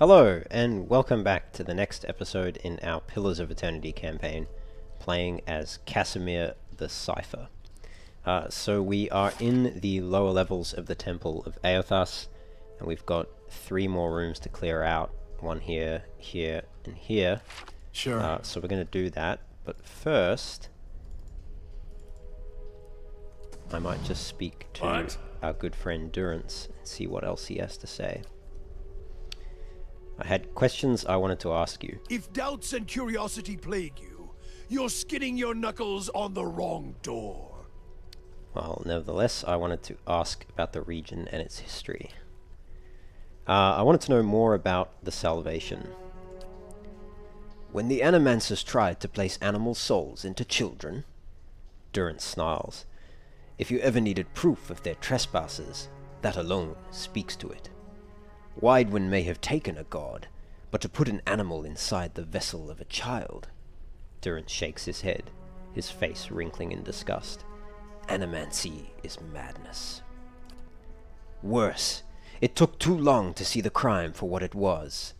Hello, and welcome back to the next episode in our Pillars of Eternity campaign, playing as Kasemir the Cipher. So we are in the lower levels of the Temple of Aothas, and we've got 3 more rooms to clear out. One here, here, and here. Sure. So we're going to do that, but first, I might just speak to our good friend Durance and see what else he has to say. I had questions I wanted to ask you. If doubts and curiosity plague you, you're skidding your knuckles on the wrong door. Well, nevertheless, I wanted to ask about the region and its history. I wanted to know more about the Salvation. When the Animancers tried to place animal souls into children, Durance snarls, if you ever needed proof of their trespasses, that alone speaks to it. Widewind may have taken a god, but to put an animal inside the vessel of a child... Durance shakes his head, his face wrinkling in disgust. Animancy is madness. Worse, it took too long to see the crime for what it was.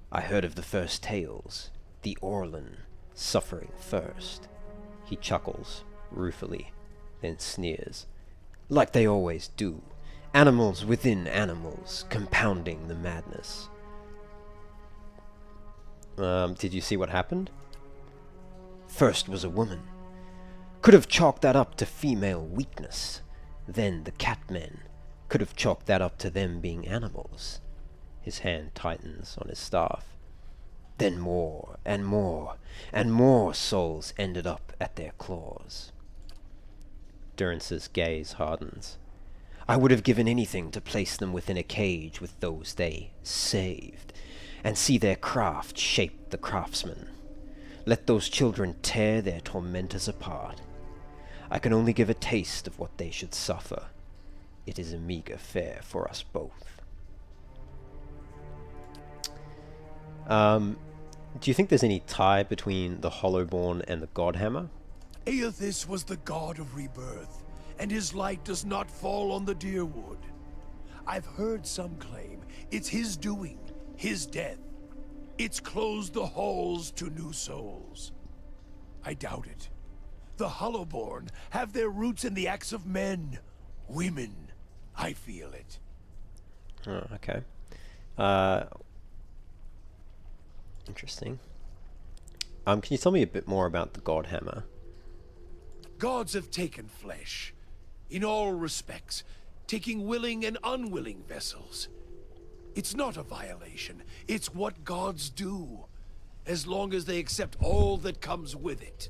I heard of the first tales, the Orlan suffering first. He chuckles, ruefully, then sneers. Like they always do. Animals within animals, compounding the madness. Did you see what happened? First was a woman. Could have chalked that up to female weakness. Then the catmen. Could have chalked that up to them being animals. His hand tightens on his staff. Then more, and more, and more souls ended up at their claws. Durance's gaze hardens. I would have given anything to place them within a cage with those they saved, and see their craft shape the craftsman. Let those children tear their tormentors apart. I can only give a taste of what they should suffer. It is a meager fare for us both. Do you think there's any tie between the Hollowborn and the Godhammer? Aothas was the god of rebirth, and his light does not fall on the deer wood. I've heard some claim it's his doing, his death. It's closed the halls to new souls. I doubt it. The Hollowborn have their roots in the acts of men, women. I feel it. Oh, okay. Interesting. Can you tell me a bit more about the Godhammer? Gods have taken flesh, in all respects, taking willing and unwilling vessels. It's not a violation, it's what gods do, as long as they accept all that comes with it.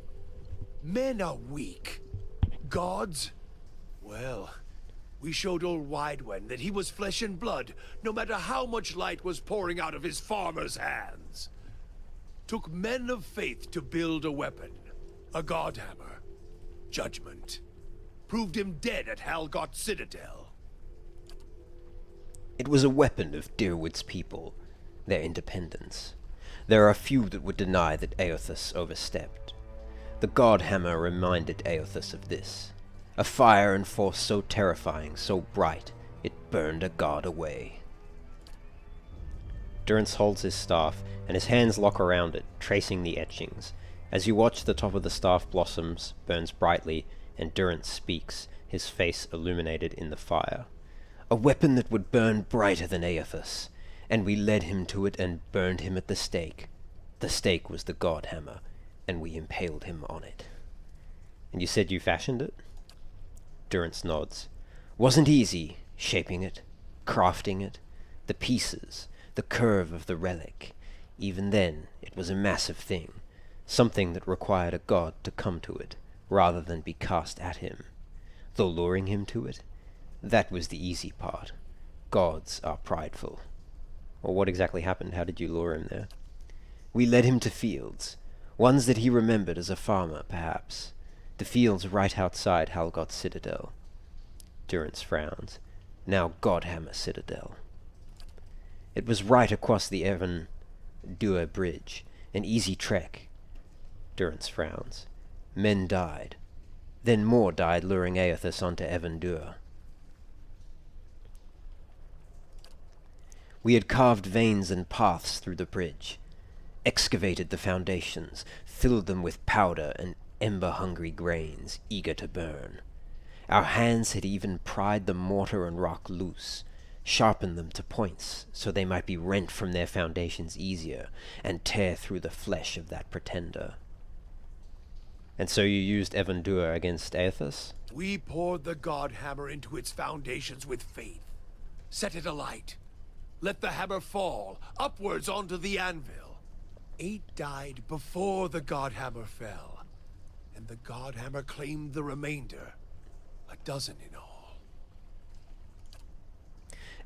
Men are weak. Gods? Well, we showed old Widewind that he was flesh and blood, no matter how much light was pouring out of his farmer's hands. Took men of faith to build a weapon, a godhammer. Judgment. Proved him dead at Halgot Citadel. It was a weapon of Deerwood's people, their independence. There are few that would deny that Aothas overstepped. The Godhammer reminded Aothas of this. A fire and force so terrifying, so bright, it burned a god away. Durance holds his staff, and his hands lock around it, tracing the etchings. As you watch, the top of the staff blossoms, burns brightly, and Durance speaks, his face illuminated in the fire. A weapon that would burn brighter than Aothas, and we led him to it and burned him at the stake. The stake was the Godhammer, and we impaled him on it. And you said you fashioned it? Durance nods. Wasn't easy, shaping it, crafting it, the pieces, the curve of the relic. Even then, it was a massive thing, something that required a god to come to it, rather than be cast at him. Though luring him to it, that was the easy part. Gods are prideful. Well, what exactly happened? How did you lure him there? We led him to fields, ones that he remembered as a farmer, perhaps. The fields right outside Halgot Citadel. Durance frowns. Now Godhammer Citadel. It was right across the Evan Dua Bridge, an easy trek. Durance frowns. Men died. Then more died luring Aothas onto Evan Dua. We had carved veins and paths through the bridge, excavated the foundations, filled them with powder and ember-hungry grains, eager to burn. Our hands had even pried the mortar and rock loose, sharpened them to points so they might be rent from their foundations easier, and tear through the flesh of that pretender. And so you used Evandur against Aethys? We poured the God Hammer into its foundations with faith. Set it alight. Let the hammer fall, upwards onto the anvil. 8 died before the God Hammer fell, and the God Hammer claimed the remainder. 12 in all.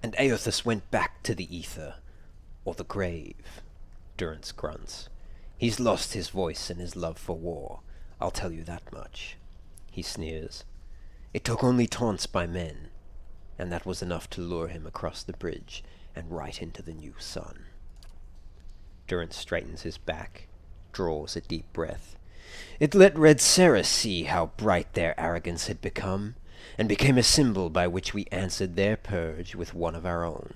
And Aethys went back to the ether, or the grave, Durance grunts. He's lost his voice and his love for war, I'll tell you that much. He sneers. It took only taunts by men, and that was enough to lure him across the bridge and right into the new sun. Durance straightens his back, draws a deep breath. It let Red Serra see how bright their arrogance had become, and became a symbol by which we answered their purge with one of our own.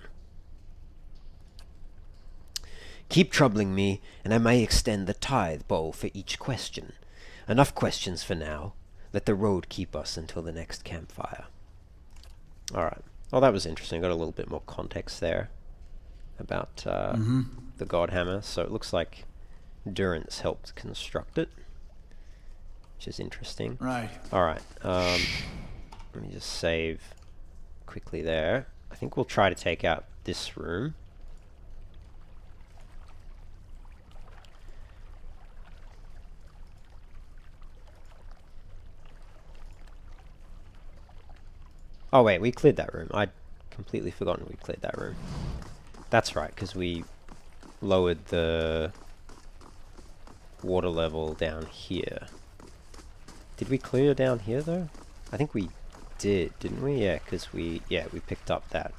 Keep troubling me, and I may extend the tithe bowl for each question. Enough questions for now. Let the road keep us until the next campfire. Alright. Well, that was interesting. Got a little bit more context there about the God Hammer. So it looks like Durance helped construct it, which is interesting. Right. Alright. Let me just save quickly there. I think we'll try to take out this room. Oh wait, we cleared that room. I'd completely forgotten we cleared that room. That's right, because we lowered the water level down here. Did we clear down here though? I think we did, didn't we? Yeah, because we picked up that.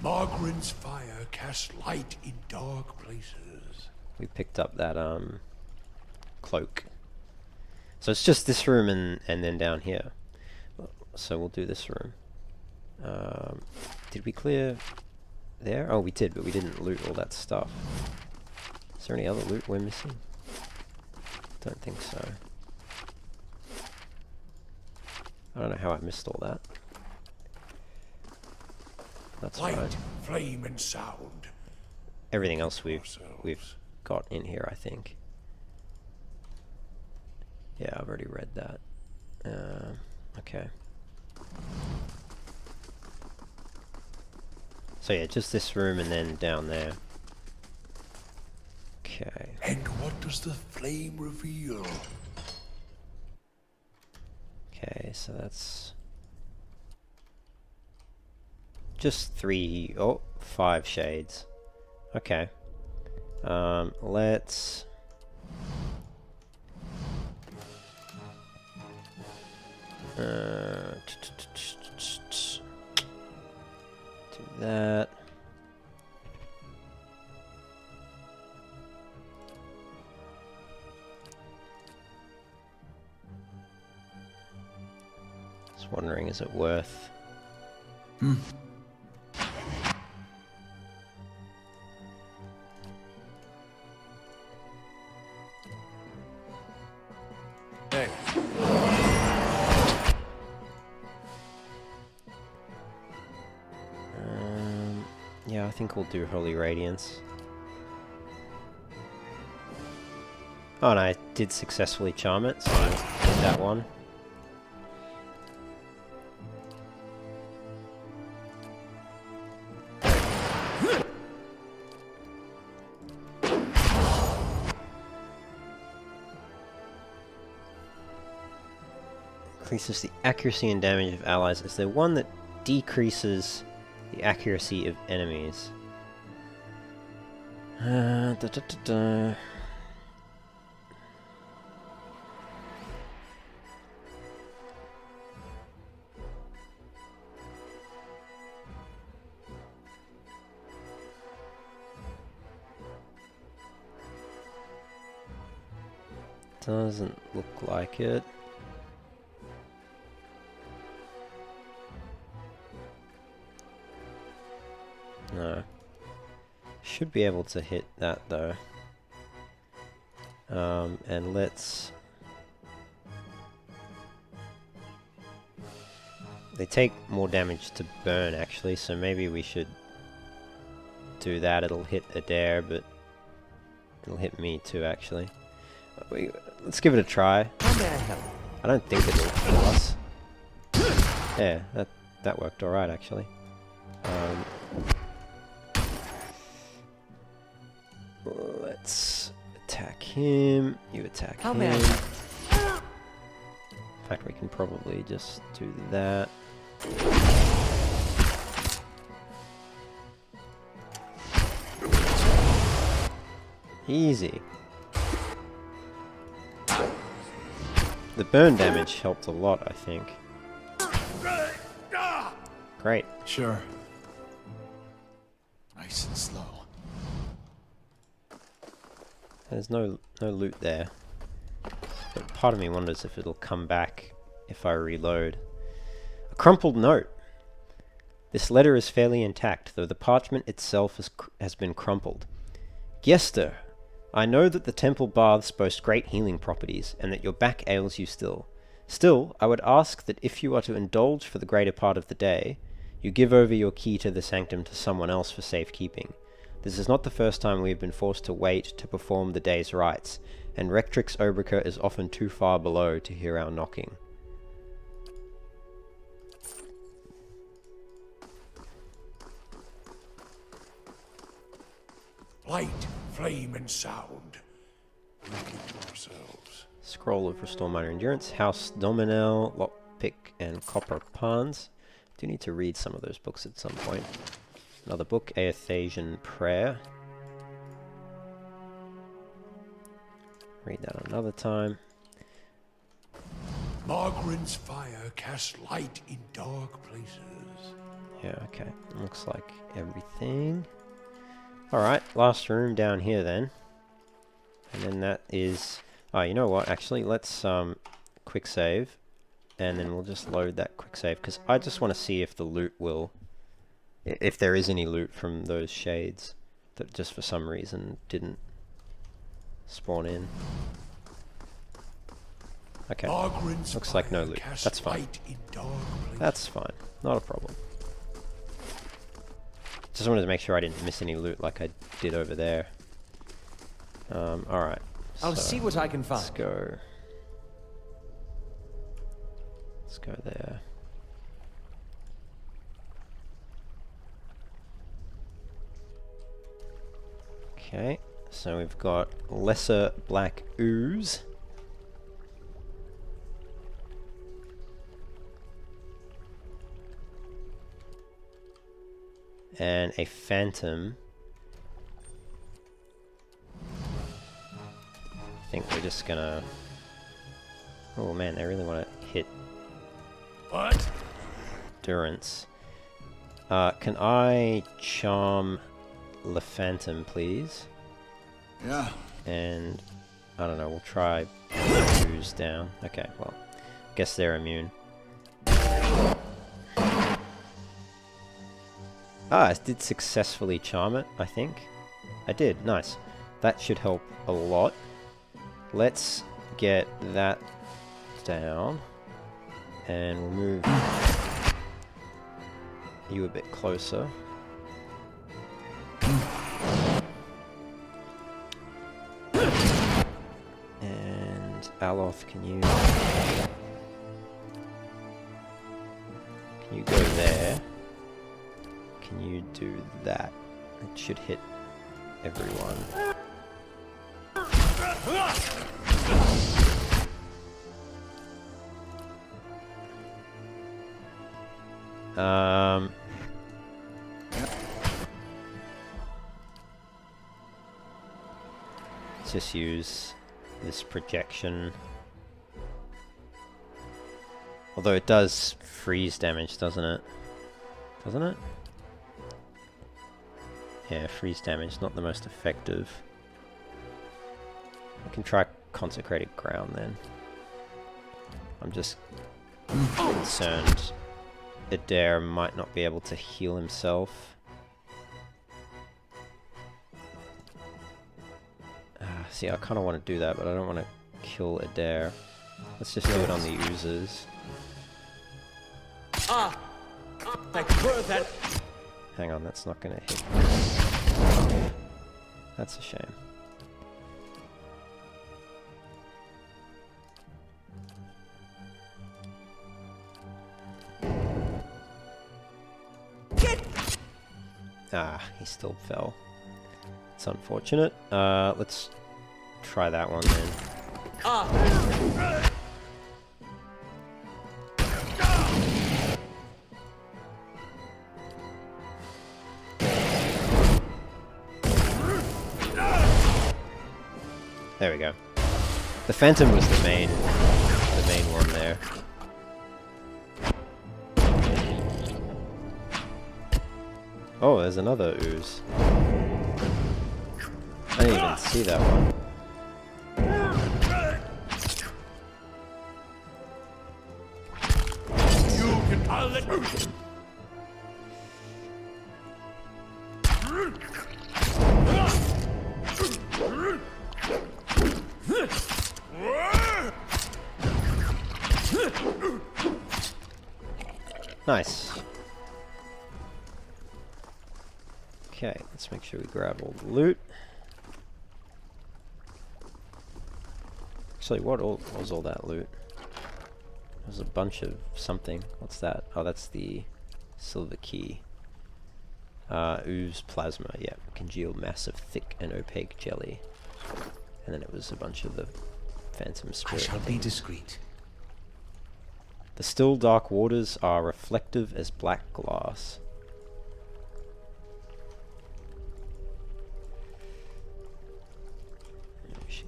Margaren's fire casts light in dark places. We picked up that cloak. So it's just this room and then down here. So we'll do this room. Did we clear there? Oh, we did, but we didn't loot all that stuff. Is there any other loot we're missing? Don't think so. I don't know how I missed all that. That's Light, right. flame, and sound. Everything else we've got in here, I think. Yeah, I've already read that. Okay. So yeah, just this room and then down there. Okay. And what does the flame reveal? Okay, so that's just 5 shades. Okay. Let's do that. Just wondering, is it worth? Hey. Yeah, I think we'll do Holy Radiance. Oh, and I did successfully charm it, so I did that one. Increases the accuracy and damage of allies. Is there one that decreases the accuracy of enemies? Doesn't look like it. No. Should be able to hit that though. And let's... They take more damage to burn actually, so maybe we should do that. It'll hit Adair, but it'll hit me too actually. Let's give it a try. I don't think it'll kill us. Yeah, that worked alright actually. Let's attack him. You attack him. In fact, we can probably just do that. Easy. The burn damage helped a lot, I think. Great. Sure. Nice and slow. There's no loot there. But part of me wonders if it'll come back if I reload. A crumpled note. This letter is fairly intact, though the parchment itself has been crumpled. Gester, I know that the temple baths boast great healing properties, and that your back ails you still. Still, I would ask that if you are to indulge for the greater part of the day, you give over your key to the sanctum to someone else for safekeeping. This is not the first time we have been forced to wait to perform the day's rites, and Rectrix Obrica is often too far below to hear our knocking. Light, flame, and sound. We keep to ourselves. Scroll of Restore Minor Endurance, House Dominel, Lockpick, and Copper Pans. Do need to read some of those books at some point. Another book, Aethasian Prayer. Read that another time. Margaret's fire casts light in dark places. Yeah, okay. Looks like everything. Alright, last room down here then. And then that is... Oh, you know what? Actually, let's quick save. And then we'll just load that quick save. Because I just want to see if the loot will... If there is any loot from those shades that just for some reason didn't spawn in. Okay, looks like no loot. That's fine. That's fine, not a problem. Just wanted to make sure I didn't miss any loot like I did over there. Alright. I'll see what I can find. Let's go. Let's go there. Okay, so we've got Lesser Black Ooze. And a Phantom. I think we're just gonna... Oh man, they really want to hit... What? Endurance. Can I charm Le Phantom, please? Yeah. And I don't know, we'll try Ooze down. Okay, well, guess they're immune. Ah, I did successfully charm it, I think. I did, nice. That should help a lot. Let's get that down. And we'll move you a bit closer. And Aloth, can you go there? Can you do that? It should hit everyone. Let's just use this projection. Although it does freeze damage, doesn't it? Doesn't it? Yeah, freeze damage, not the most effective. I can try Consecrated Ground then. I'm just concerned Adair might not be able to heal himself. See, I kind of want to do that, but I don't want to kill Adair. Let's just do it on the oozes. Hang on, that's not going to hit. That's a shame. Ah, he still fell. It's unfortunate. Let's try that one then. There we go. The Phantom was the main one there. Oh, there's another ooze. I didn't even see that one. Nice. Okay, let's make sure we grab all the loot. Actually, what was all that loot? There's a bunch of something. What's that? Oh, that's the silver key. Ooze plasma, yeah. Congealed mass of thick and opaque jelly. And then it was a bunch of the phantom spirit. I shall be discreet. The still dark waters are reflective as black glass.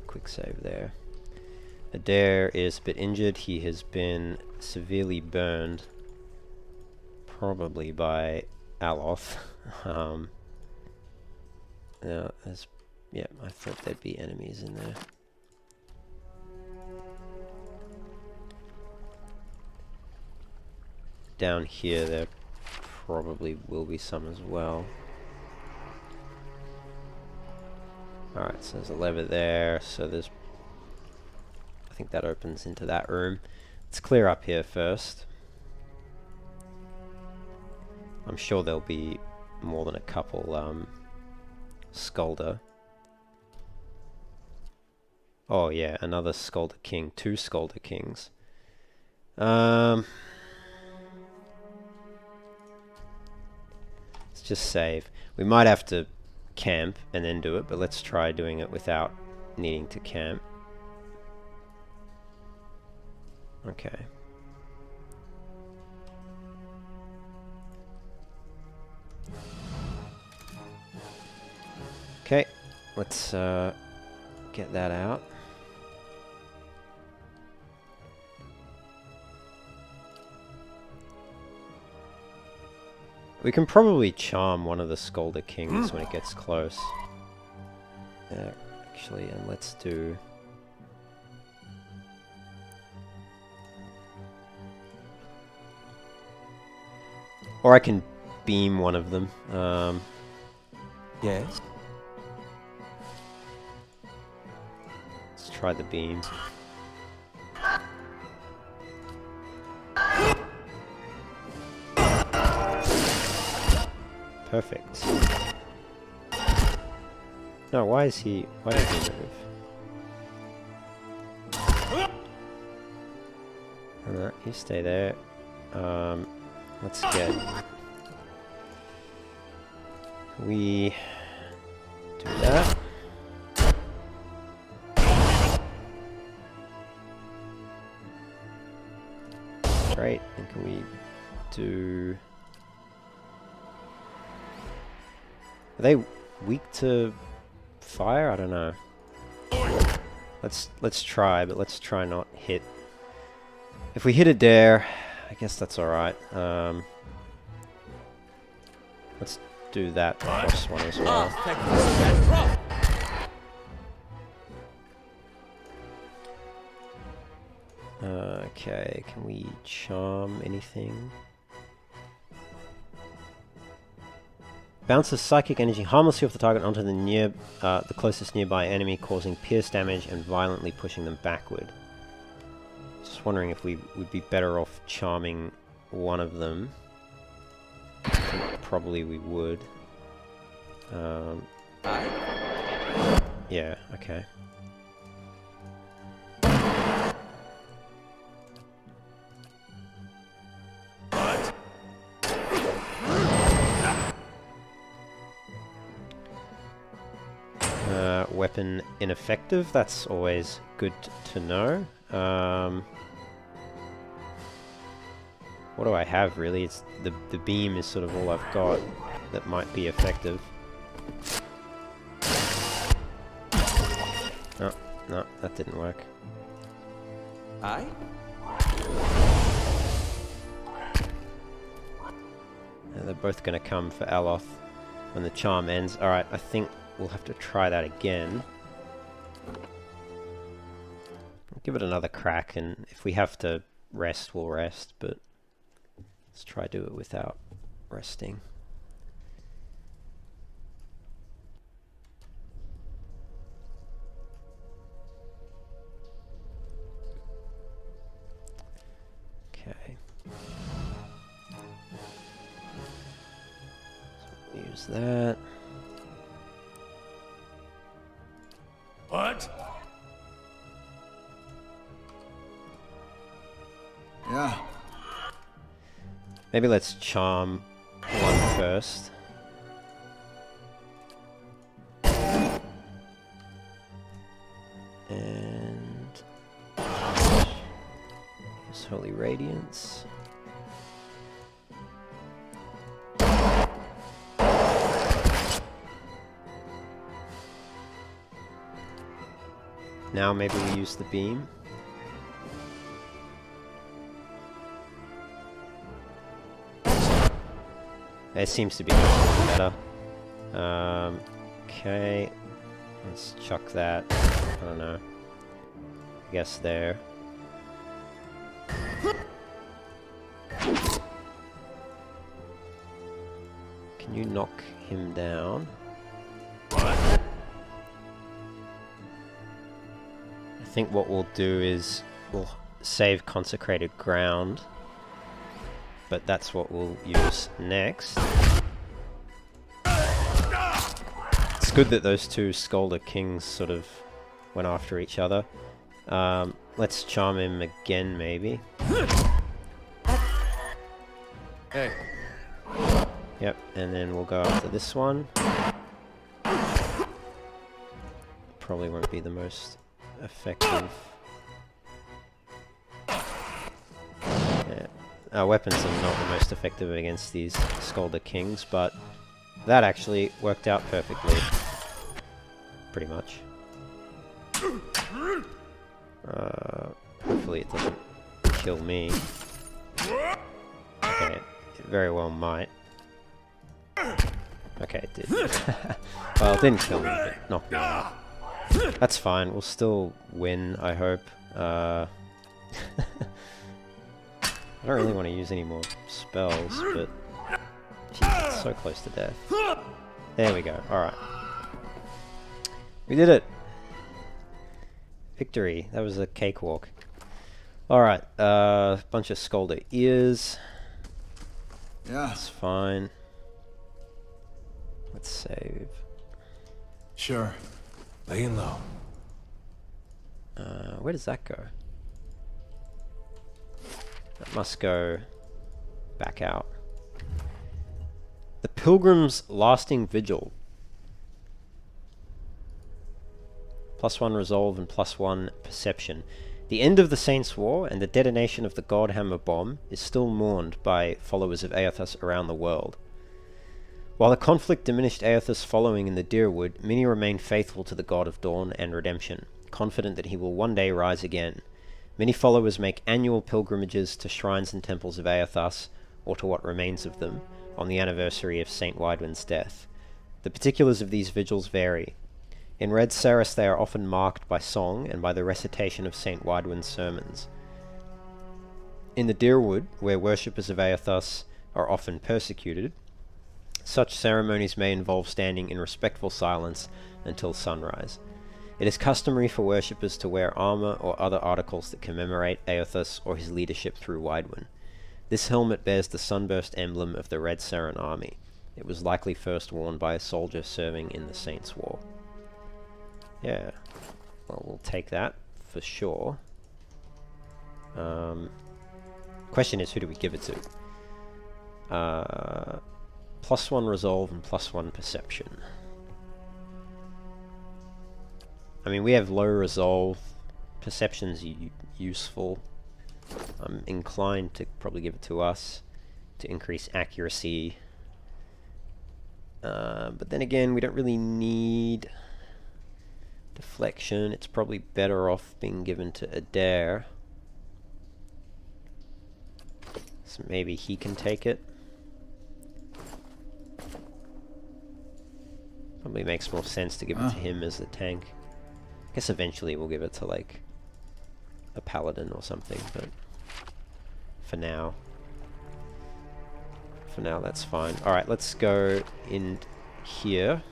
Quick save there. Adair is a bit injured. He has been severely burned, probably by Aloth. Yeah, I thought there'd be enemies in there. Down here there probably will be some as well. Alright, so there's a lever there, so there's... I think that opens into that room. Let's clear up here first. I'm sure there'll be more than a couple, Skulder. Oh yeah, another Skulder King. 2 Skulder Kings. Let's just save. We might have to camp and then do it, but let's try doing it without needing to camp. Okay. Okay, let's get that out. We can probably charm one of the Skulder Kings when it gets close. Actually, and let's do... Or I can beam one of them. Yes? Let's try the beam. Perfect. No, why does he move? Alright, you stay there. Let's get... We do that. Great, and can we do... Are they weak to fire? I don't know. Let's try, but let's try not hit. If we hit a dare, I guess that's alright. Let's do that boss one as well. Okay, can we charm anything? Bounces psychic energy harmlessly off the target onto the closest nearby enemy, causing pierce damage and violently pushing them backward. Just wondering if we would be better off charming one of them. I think probably we would. Yeah, okay. Weapon ineffective, that's always good to know. What do I have really? It's the beam is sort of all I've got that might be effective. Oh, no, that didn't work. Aye? They're both going to come for Aloth when the charm ends. Alright, I think we'll have to try that again. Give it another crack, and if we have to rest, we'll rest, but let's try do it without resting. Okay. So use that. What? Yeah. Maybe let's charm one first. And use Holy Radiance. Now maybe we use the beam. It seems to be better. Okay, let's chuck that. I don't know. I guess there. Can you knock him down? I think what we'll do is we'll save Consecrated Ground. But that's what we'll use next. It's good that those two Skolder Kings sort of went after each other. Let's charm him again, maybe. Hey. Yep, and then we'll go after this one. Probably won't be the most effective. Our weapons are not the most effective against these Skolder Kings, but that actually worked out perfectly. Pretty much. Hopefully it doesn't kill me. Okay, it very well might. Okay, it did. Well, it didn't kill me, but knocked me out. That's fine, we'll still win, I hope. I don't really want to use any more spells, but jeez, it's so close to death. There we go. Alright. We did it! Victory. That was a cakewalk. Alright, bunch of Skolder ears. Yeah. That's fine. Let's save. Sure. Laying low. Where does that go? That must go back out. The Pilgrim's Lasting Vigil. +1 Resolve and +1 Perception. The end of the Saints' War and the detonation of the Godhammer bomb is still mourned by followers of Aethus around the world. While the conflict diminished Aethus' following in the Dyrwood, many remain faithful to the God of Dawn and Redemption, confident that he will one day rise again. Many followers make annual pilgrimages to shrines and temples of Aethus, or to what remains of them, on the anniversary of Saint Widwin's death. The particulars of these vigils vary. In Red Ceres they are often marked by song and by the recitation of Saint Widwin's sermons. In the Dyrwood, where worshippers of Aethus are often persecuted, Such ceremonies may involve standing in respectful silence until sunrise. It is customary for worshippers to wear armor or other articles that commemorate Aothus or his leadership through Widewind. This helmet bears the sunburst emblem of the Red Seren army. It was likely first worn by a soldier serving in the Saints' War. Yeah, well, we'll take that for sure. Question is, who do we give it to? +1 resolve and +1 perception. I mean, we have low resolve. Perception's useful. I'm inclined to probably give it to us to increase accuracy. But then again, we don't really need deflection. It's probably better off being given to Adair. So maybe he can take it. Probably makes more sense to give it to him as the tank. I guess eventually we'll give it to, like, a paladin or something, but for now that's fine. Alright, let's go in here.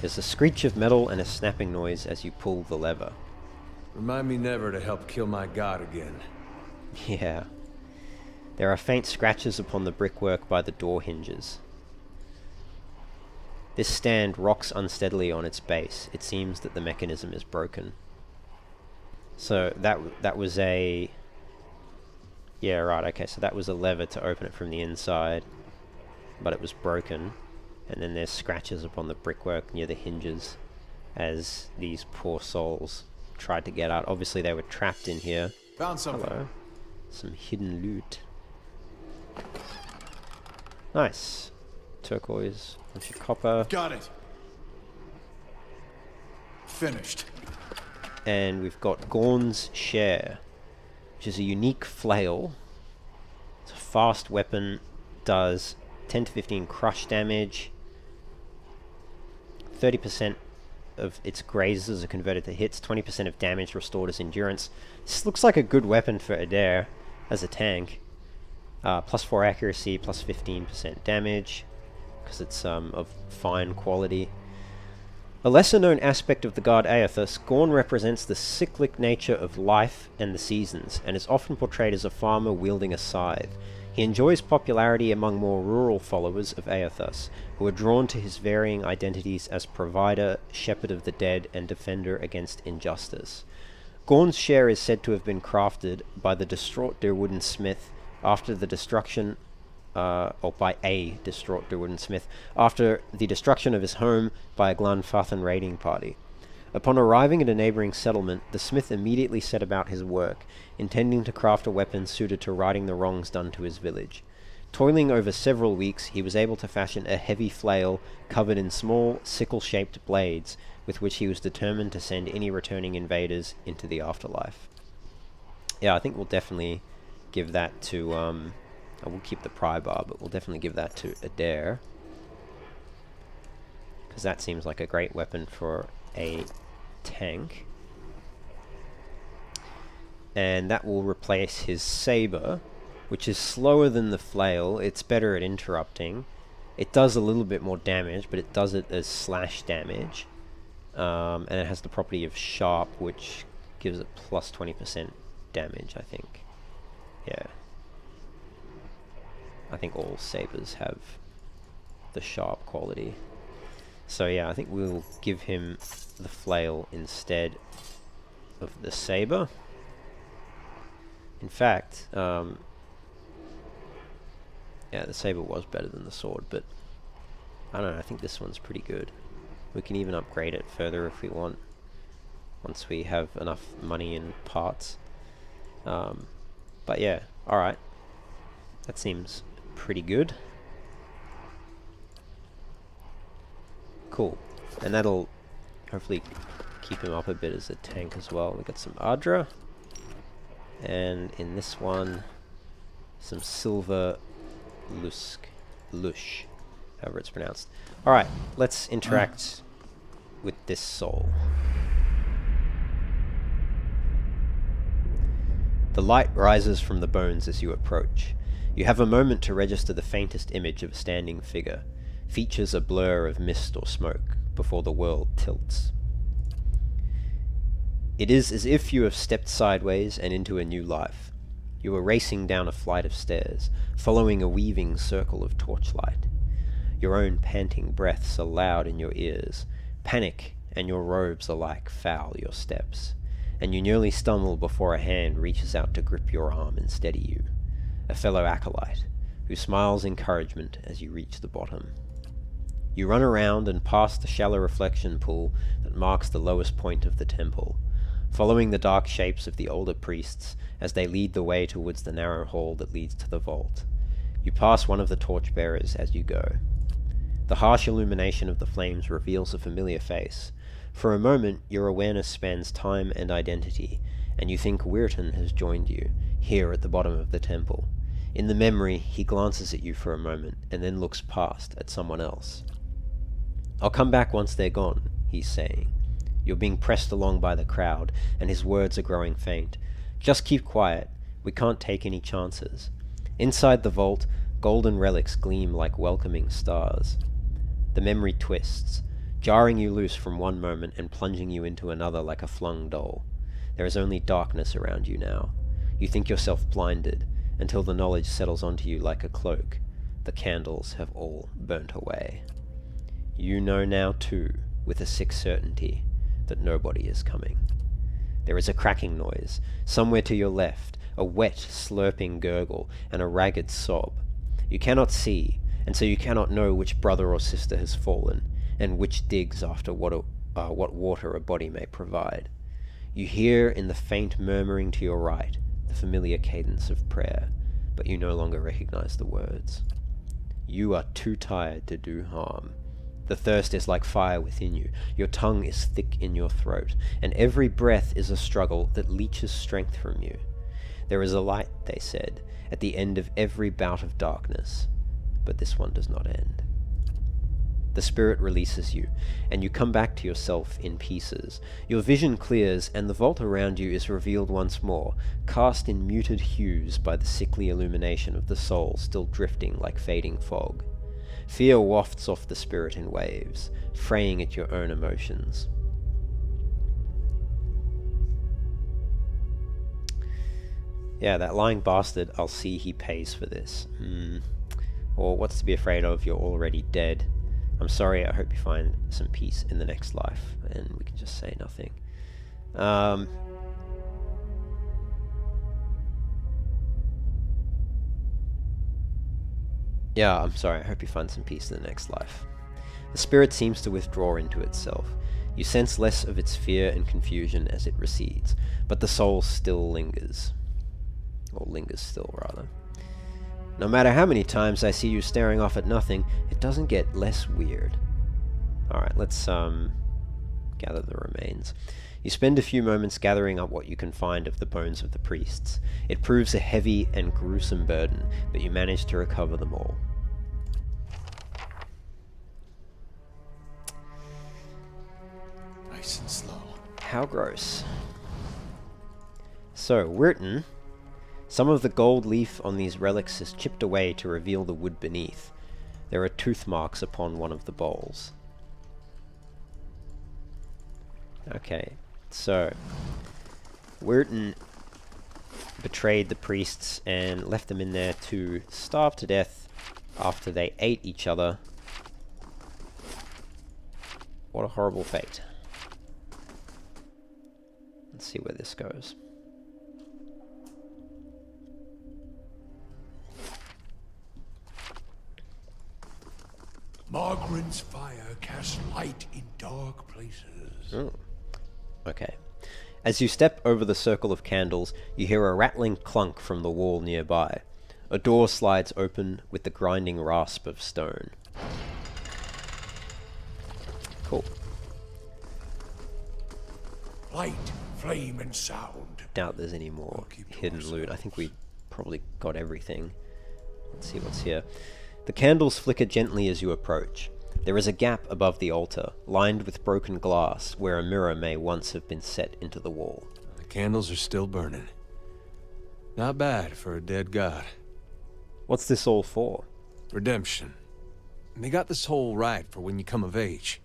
There's a screech of metal and a snapping noise as you pull the lever. Remind me never to help kill my god again. Yeah. There are faint scratches upon the brickwork by the door hinges. This stand rocks unsteadily on its base. It seems that the mechanism is broken. So that was a... Yeah, right, okay, so that was a lever to open it from the inside, but it was broken. And then there's scratches upon the brickwork near the hinges as these poor souls tried to get out. Obviously they were trapped in here. Found something. Hello. Some hidden loot. Nice. Turquoise, bunch of copper. Got it. Finished. And we've got Gorn's Share, which is a unique flail. It's a fast weapon, does 10 to 15 crush damage. 30% of its grazes are converted to hits, 20% of damage restored as endurance. This looks like a good weapon for Adair as a tank. +4 accuracy, +15% damage, because it's of fine quality. A lesser-known aspect of the god Aothus, Gorn represents the cyclic nature of life and the seasons, and is often portrayed as a farmer wielding a scythe. He enjoys popularity among more rural followers of Aothus, who are drawn to his varying identities as provider, shepherd of the dead, and defender against injustice. Gorn's Share is said to have been crafted by the distraught Derwooden Smith after the destruction or by a distraught Derwooden Smith, after the destruction of his home by a Glanfathan raiding party. Upon arriving at a neighbouring settlement, the smith immediately set about his work, intending to craft a weapon suited to righting the wrongs done to his village. Toiling over several weeks, he was able to fashion a heavy flail covered in small, sickle-shaped blades, with which he was determined to send any returning invaders into the afterlife. Yeah, I think we'll definitely give that to, I will keep the pry bar, but we'll definitely give that to Adair, because that seems like a great weapon for a tank. And that will replace his saber, which is slower than the flail. It's better at interrupting. It does a little bit more damage, but it does it as slash damage. And it has the property of sharp, which gives it plus 20% damage, I think. Yeah. I think all sabers have the sharp quality. So yeah, I think we'll give him the flail instead of the saber. In fact, yeah, the saber was better than the sword, but I don't know, I think this one's pretty good. We can even upgrade it further if we want, once we have enough money and parts. But yeah, alright. That seems pretty good. Cool. And that'll hopefully keep him up a bit as a tank as well. We got some Ardra. And in this one, some Silver Lush, however it's pronounced. Alright, let's interact with this soul. The light rises from the bones as you approach. You have a moment to register the faintest image of a standing figure, features a blur of mist or smoke, before the world tilts. It is as if you have stepped sideways and into a new life. You are racing down a flight of stairs, following a weaving circle of torchlight. Your own panting breaths are loud in your ears. Panic and your robes alike foul your steps, and you nearly stumble before a hand reaches out to grip your arm and steady you. A fellow acolyte, who smiles encouragement as you reach the bottom. You run around and past the shallow reflection pool that marks the lowest point of the temple, following the dark shapes of the older priests as they lead the way towards the narrow hall that leads to the vault. You pass one of the torchbearers as you go. The harsh illumination of the flames reveals a familiar face. For a moment, your awareness spans time and identity, and you think Weirton has joined you, here at the bottom of the temple. In the memory, he glances at you for a moment, and then looks past at someone else. "I'll come back once they're gone," he's saying. You're being pressed along by the crowd, and his words are growing faint. "Just keep quiet. We can't take any chances." Inside the vault, golden relics gleam like welcoming stars. The memory twists, jarring you loose from one moment and plunging you into another like a flung doll. There is only darkness around you now. You think yourself blinded, until the knowledge settles onto you like a cloak. The candles have all burnt away. You know now, too, with a sick certainty, that nobody is coming. There is a cracking noise, somewhere to your left, a wet, slurping gurgle, and a ragged sob. You cannot see, and so you cannot know which brother or sister has fallen, and which digs after what water a body may provide. You hear in the faint murmuring to your right the familiar cadence of prayer, but you no longer recognize the words. You are too tired to do harm. The thirst is like fire within you. Your tongue is thick in your throat, and every breath is a struggle that leeches strength from you. There is a light, they said, at the end of every bout of darkness, but this one does not end. The spirit releases you, and you come back to yourself in pieces. Your vision clears, and the vault around you is revealed once more, cast in muted hues by the sickly illumination of the soul still drifting like fading fog. Fear wafts off the spirit in waves, fraying at your own emotions. Yeah, that lying bastard, I'll see he pays for this. Or what's to be afraid of, you're already dead. I'm sorry, I hope you find some peace in the next life. And we can just say nothing. Yeah, I'm sorry, I hope you find some peace in the next life. The spirit seems to withdraw into itself. You sense less of its fear and confusion as it recedes, but the soul still lingers. Or lingers still, rather. No matter how many times I see you staring off at nothing, it doesn't get less weird. Alright, let's gather the remains. You spend a few moments gathering up what you can find of the bones of the priests. It proves a heavy and gruesome burden, but you manage to recover them all. Nice and slow. How gross. So, Weirton, some of the gold leaf on these relics is chipped away to reveal the wood beneath. There are tooth marks upon one of the bowls. Okay, so Weirton betrayed the priests and left them in there to starve to death after they ate each other. What a horrible fate. Let's see where this goes. Margaret's fire casts light in dark places. Oh. Okay. As you step over the circle of candles, you hear a rattling clunk from the wall nearby. A door slides open with the grinding rasp of stone. Cool. Light, flame, and sound. Doubt there's any more hidden loot. I think we probably got everything. Let's see what's here. The candles flicker gently as you approach. There is a gap above the altar, lined with broken glass, where a mirror may once have been set into the wall. The candles are still burning. Not bad for a dead god. What's this all for? Redemption. And they got this whole rite for when you come of age.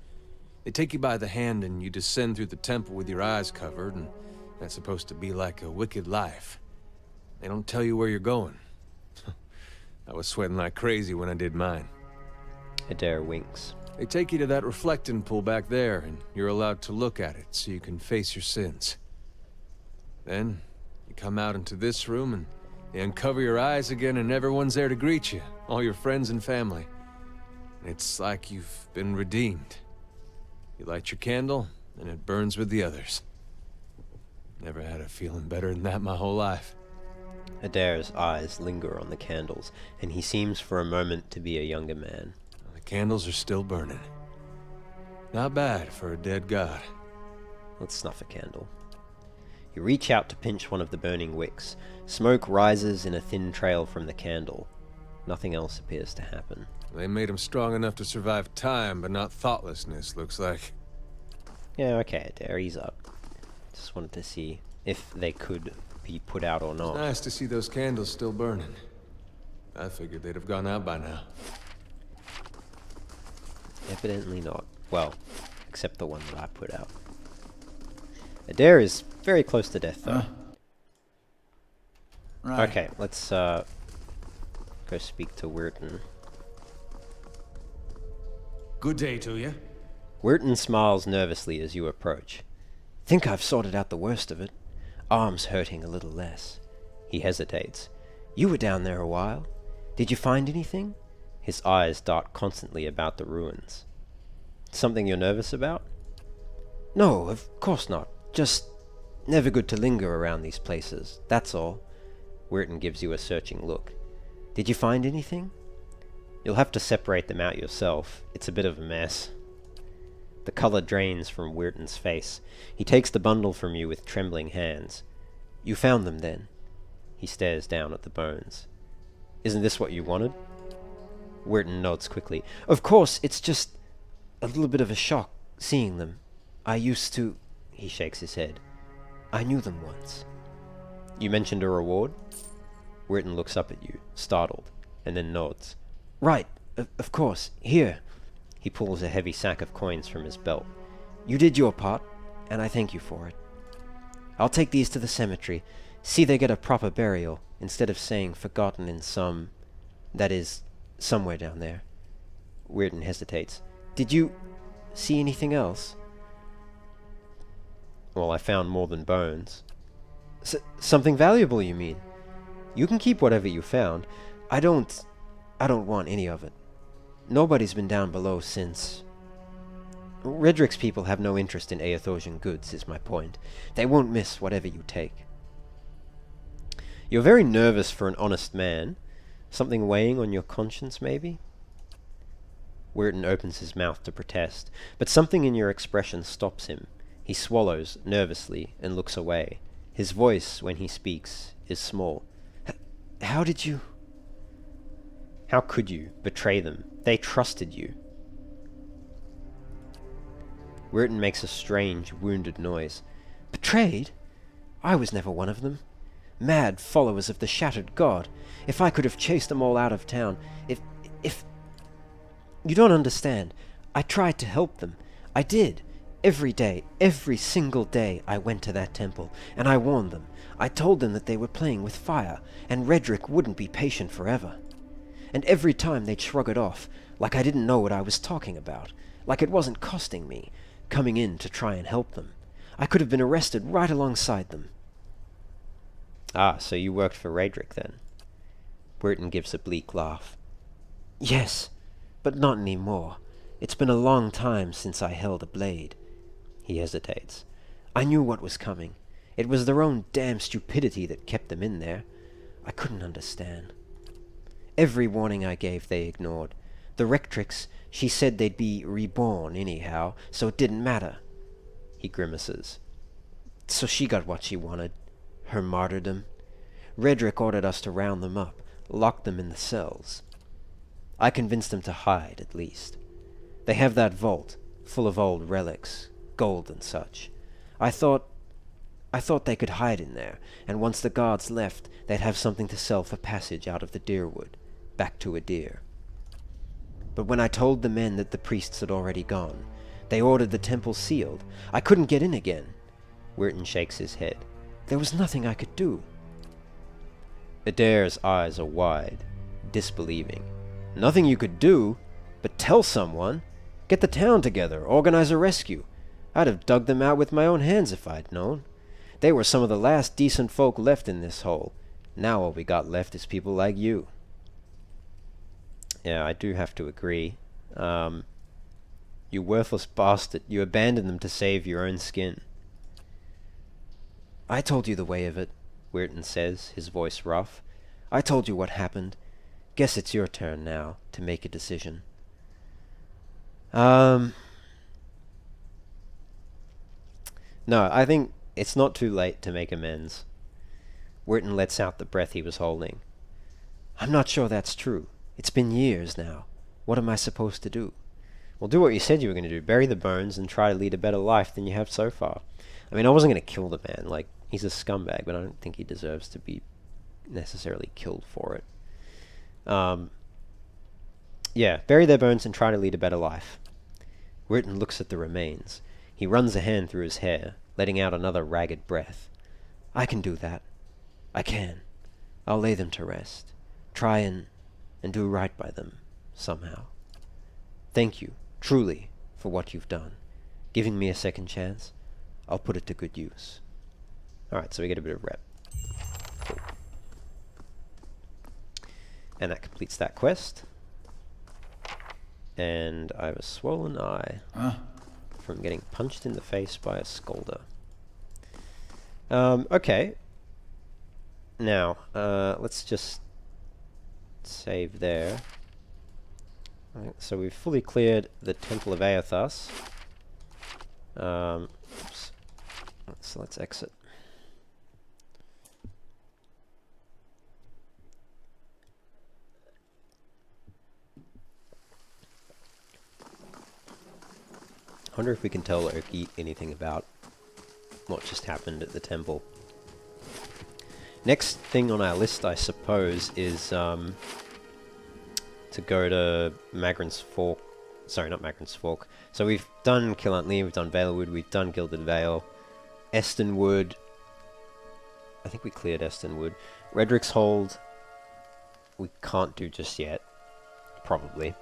They take you by the hand and you descend through the temple with your eyes covered, and that's supposed to be like a wicked life. They don't tell you where you're going. I was sweating like crazy when I did mine. Adair winks. They take you to that reflecting pool back there, and you're allowed to look at it so you can face your sins. Then, you come out into this room and they uncover your eyes again and everyone's there to greet you, all your friends and family. It's like you've been redeemed. You light your candle, and it burns with the others. Never had a feeling better than that my whole life. Adair's eyes linger on the candles, and he seems for a moment to be a younger man. The candles are still burning. Not bad for a dead god. Let's snuff a candle. You reach out to pinch one of the burning wicks. Smoke rises in a thin trail from the candle. Nothing else appears to happen. They made him strong enough to survive time, but not thoughtlessness, looks like. Yeah, okay, Adair, ease up. Just wanted to see if they could be put out or not. It's nice to see those candles still burning. I figured they'd have gone out by now. Evidently not. Well, except the one that I put out. Adair is very close to death, though. Right. Okay, let's go speak to Weirton. Good day to you. Weirton smiles nervously as you approach. Think I've sorted out the worst of it. Arms hurting a little less. He hesitates. You were down there a while. Did you find anything? His eyes dart constantly about the ruins. Something you're nervous about? No, of course not. Just never good to linger around these places, that's all. Weirton gives you a searching look. Did you find anything? You'll have to separate them out yourself. It's a bit of a mess. The color drains from Weirton's face. He takes the bundle from you with trembling hands. You found them then? He stares down at the bones. Isn't this what you wanted? Weirton nods quickly. Of course, it's just a little bit of a shock seeing them. I used to... He shakes his head. I knew them once. You mentioned a reward? Weirton looks up at you, startled, and then nods. Right, of course, here. He pulls a heavy sack of coins from his belt. You did your part, and I thank you for it. I'll take these to the cemetery, see they get a proper burial, instead of saying forgotten in some... that is, somewhere down there. Weirton hesitates. Did you see anything else? Well, I found more than bones. Something valuable, you mean? You can keep whatever you found. I don't want any of it. Nobody's been down below since... Redrick's people have no interest in Aethosian goods, is my point. They won't miss whatever you take. You're very nervous for an honest man. Something weighing on your conscience, maybe? Weirton opens his mouth to protest, but something in your expression stops him. He swallows nervously and looks away. His voice, when he speaks, is small. How did you... How could you betray them? They trusted you. Weirton makes a strange, wounded noise. Betrayed? I was never one of them. Mad followers of the shattered god. If I could have chased them all out of town, if... You don't understand. I tried to help them. I did. Every day, every single day, I went to that temple, and I warned them. I told them that they were playing with fire, and Redrick wouldn't be patient forever. And every time they'd shrug it off, like I didn't know what I was talking about, like it wasn't costing me, coming in to try and help them. I could have been arrested right alongside them. Ah, so you worked for Redrick then? Weirton gives a bleak laugh. Yes, but not anymore. It's been a long time since I held a blade. He hesitates. I knew what was coming. It was their own damn stupidity that kept them in there. I couldn't understand. Every warning I gave they ignored. The Rectrix, she said they'd be reborn anyhow, so it didn't matter. He grimaces. So she got what she wanted. Her martyrdom. Redrick ordered us to round them up, lock them in the cells. I convinced them to hide, at least. They have that vault, full of old relics, gold and such. I thought they could hide in there, and once the guards left, they'd have something to sell for passage out of the Deerwood. back to Adir. But when I told the men that the priests had already gone, they ordered the temple sealed. I couldn't get in again. Wirton shakes his head. There was nothing I could do. Adir's eyes are wide, disbelieving. Nothing you could do? But tell someone. Get the town together, organize a rescue. I'd have dug them out with my own hands if I'd known. They were some of the last decent folk left in this hole. Now all we got left is people like you. Yeah, I do have to agree. You worthless bastard. You abandoned them to save your own skin. I told you the way of it, Wirton says, his voice rough. I told you what happened. Guess it's your turn now to make a decision. No, I think it's not too late to make amends. Wirton lets out the breath he was holding. I'm not sure that's true. It's been years now. What am I supposed to do? Well, do what you said you were going to do. Bury the bones and try to lead a better life than you have so far. I mean, I wasn't going to kill the man. Like, he's a scumbag, but I don't think he deserves to be necessarily killed for it. Yeah, bury their bones and try to lead a better life. Wirton looks at the remains. He runs a hand through his hair, letting out another ragged breath. I can do that. I can. I'll lay them to rest. Try and do right by them, somehow. Thank you, truly, for what you've done. Giving me a second chance, I'll put it to good use. Alright, so we get a bit of rep. Cool. And that completes that quest. And I have a swollen eye from getting punched in the face by a scolder. Okay. Now, let's just save there. Right, so we've fully cleared the Temple of Aethas. Oops. So let's exit. I wonder if we can tell Oki anything about what just happened at the temple. Next thing on our list, I suppose, is to go to Magrin's Fork. Sorry, not Magrin's Fork. So we've done Kilantly, we've done Valewood, we've done Gilded Vale. Estonwood. I think we cleared Estonwood. Redrick's Hold. We can't do just yet. Probably.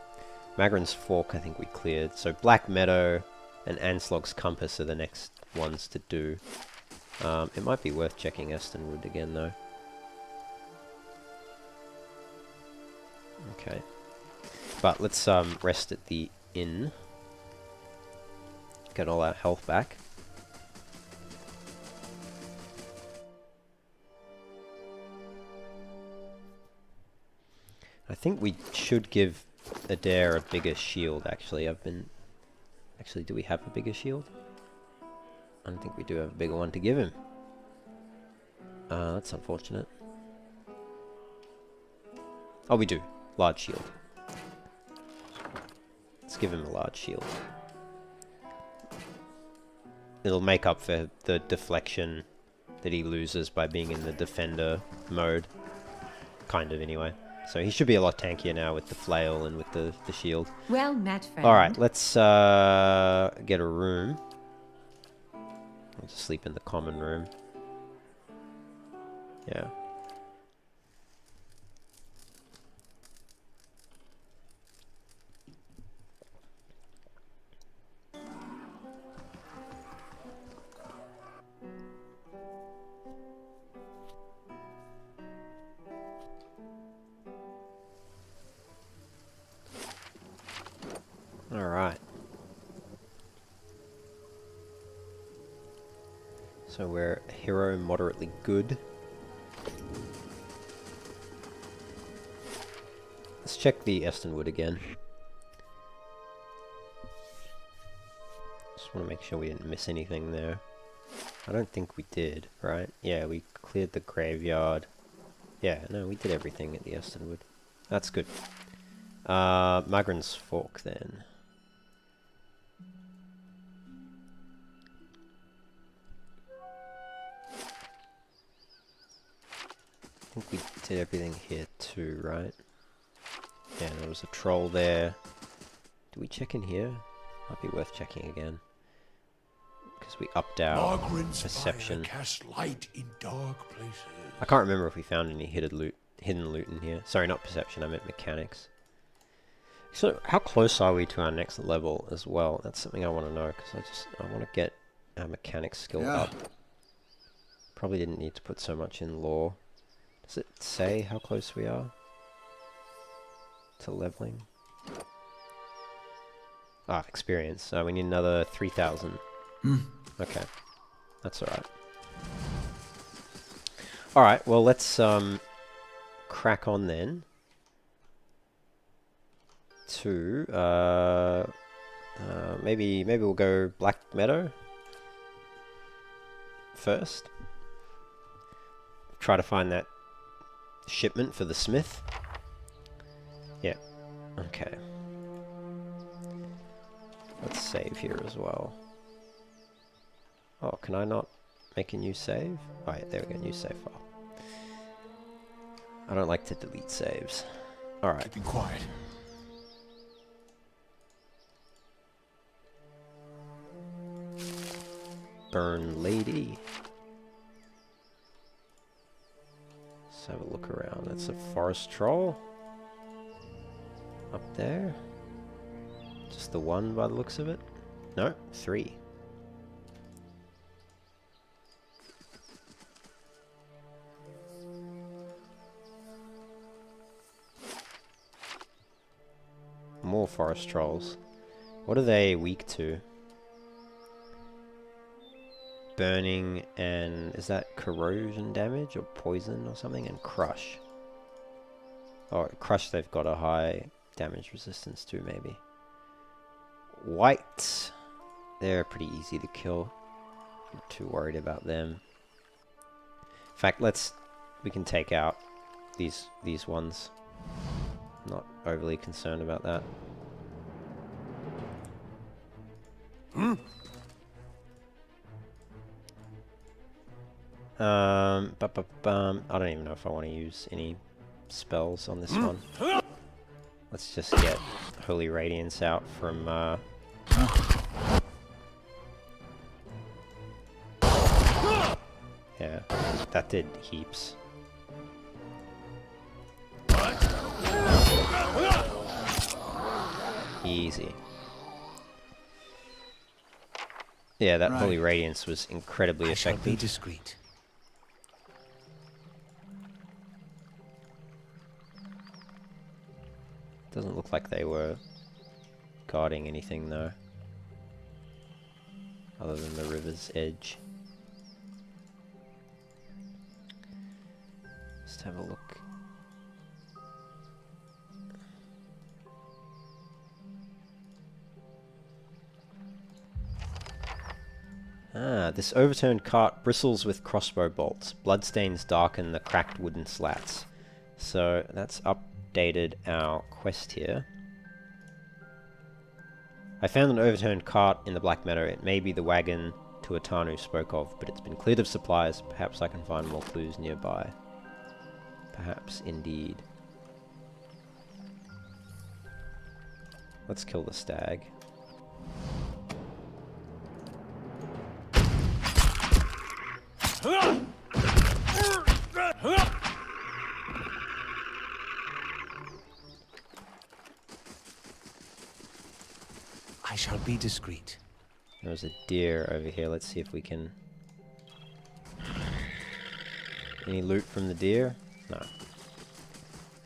Magrin's Fork, I think we cleared. So Black Meadow and Anslog's Compass are the next ones to do. It might be worth checking Estonwood again, though. Okay. But let's rest at the inn. Get all our health back. I think we should give Adair a bigger shield, actually. Actually, do we have a bigger shield? I don't think we do have a bigger one to give him. That's unfortunate. Oh, we do. Large shield. Let's give him a large shield. It'll make up for the deflection that he loses by being in the defender mode. Kind of, anyway. So he should be a lot tankier now with the flail and with the shield. Well met, friend. Alright, let's get a room. I'll just sleep in the common room. Yeah. Alright. So we're a hero moderately good. Let's check the Estonwood again. Just want to make sure we didn't miss anything there. I don't think we did, right? Yeah, we cleared the graveyard. Yeah, no, we did everything at the Estonwood. That's good. Magrin's Fork then. I think we did everything here too, right? Yeah, there was a troll there. Do we check in here? Might be worth checking again. Because we upped our Margaren's perception. fire casts light in dark places. I can't remember if we found any hidden loot in here. Sorry, not perception, I meant mechanics. So, how close are we to our next level as well? That's something I want to know, because I want to get our mechanics skill up. Probably didn't need to put so much in lore. Does it say how close we are to leveling? Ah, experience. We need another 3,000. Okay, that's alright. Alright, well let's crack on then to maybe we'll go Black Meadow first. Try to find that shipment for the smith. Yeah. Okay. Let's save here as well. Oh, can I not make a new save? Oh yeah, there we go, new save file. I don't like to delete saves. Alright. Keep quiet. Burn Lady. Let's have a look around. That's a forest troll. Up there. Just the one by the looks of it. No, 3. More forest trolls. What are they weak to? Burning and... is that corrosion damage or poison or something? And crush. Oh, crush they've got a high damage resistance to, maybe. White. They're pretty easy to kill. Not too worried about them. In fact, we can take out these ones. Not overly concerned about that. I don't even know if I want to use any spells on this one. Let's just get Holy Radiance out from yeah, that did heaps. Easy. Yeah, that Holy Radiance was incredibly effective. Be discreet. Doesn't look like they were guarding anything though, other than the river's edge. Let's have a look. Ah, this overturned cart bristles with crossbow bolts. Bloodstains darken the cracked wooden slats. So that's updated our quest here. I found an overturned cart in the Black Meadow. It may be the wagon Tuatanu spoke of, but it's been cleared of supplies. Perhaps I can find more clues nearby. Perhaps indeed. Let's kill the stag. I shall be discreet. There's a deer over here. Let's see if we can... Any loot from the deer? No.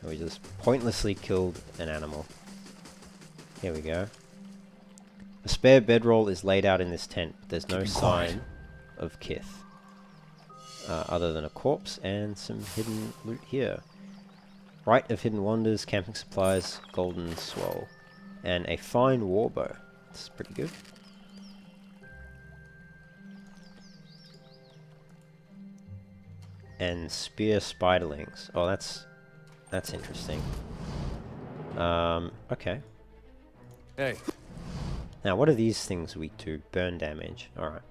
We just pointlessly killed an animal. Here we go. A spare bedroll is laid out in this tent, but there's no sign of kith. Other than a corpse and some hidden loot here. Rite of Hidden Wonders, camping supplies, golden swole, and a fine warbow. It's pretty good. And spear spiderlings. Oh, that's interesting. Okay. Hey. Now, what are these things weak to? Burn damage. Alright.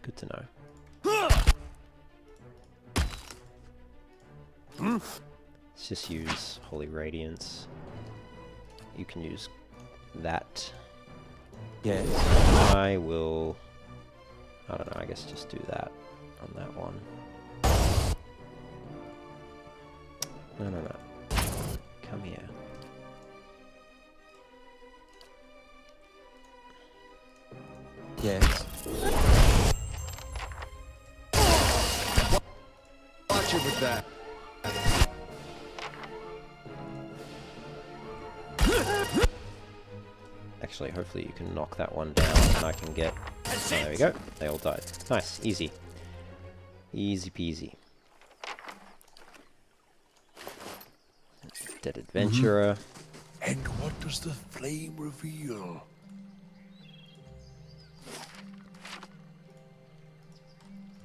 Good to know. Let's just use Holy Radiance. you can use that. Yes. I will... I don't know, I guess just do that on that one. No. Come here. Yes. Watch it with that. Actually, hopefully you can knock that one down and I can get... Oh, there we go. They all died. Nice. Easy. Easy peasy. Dead adventurer. And what does the flame reveal?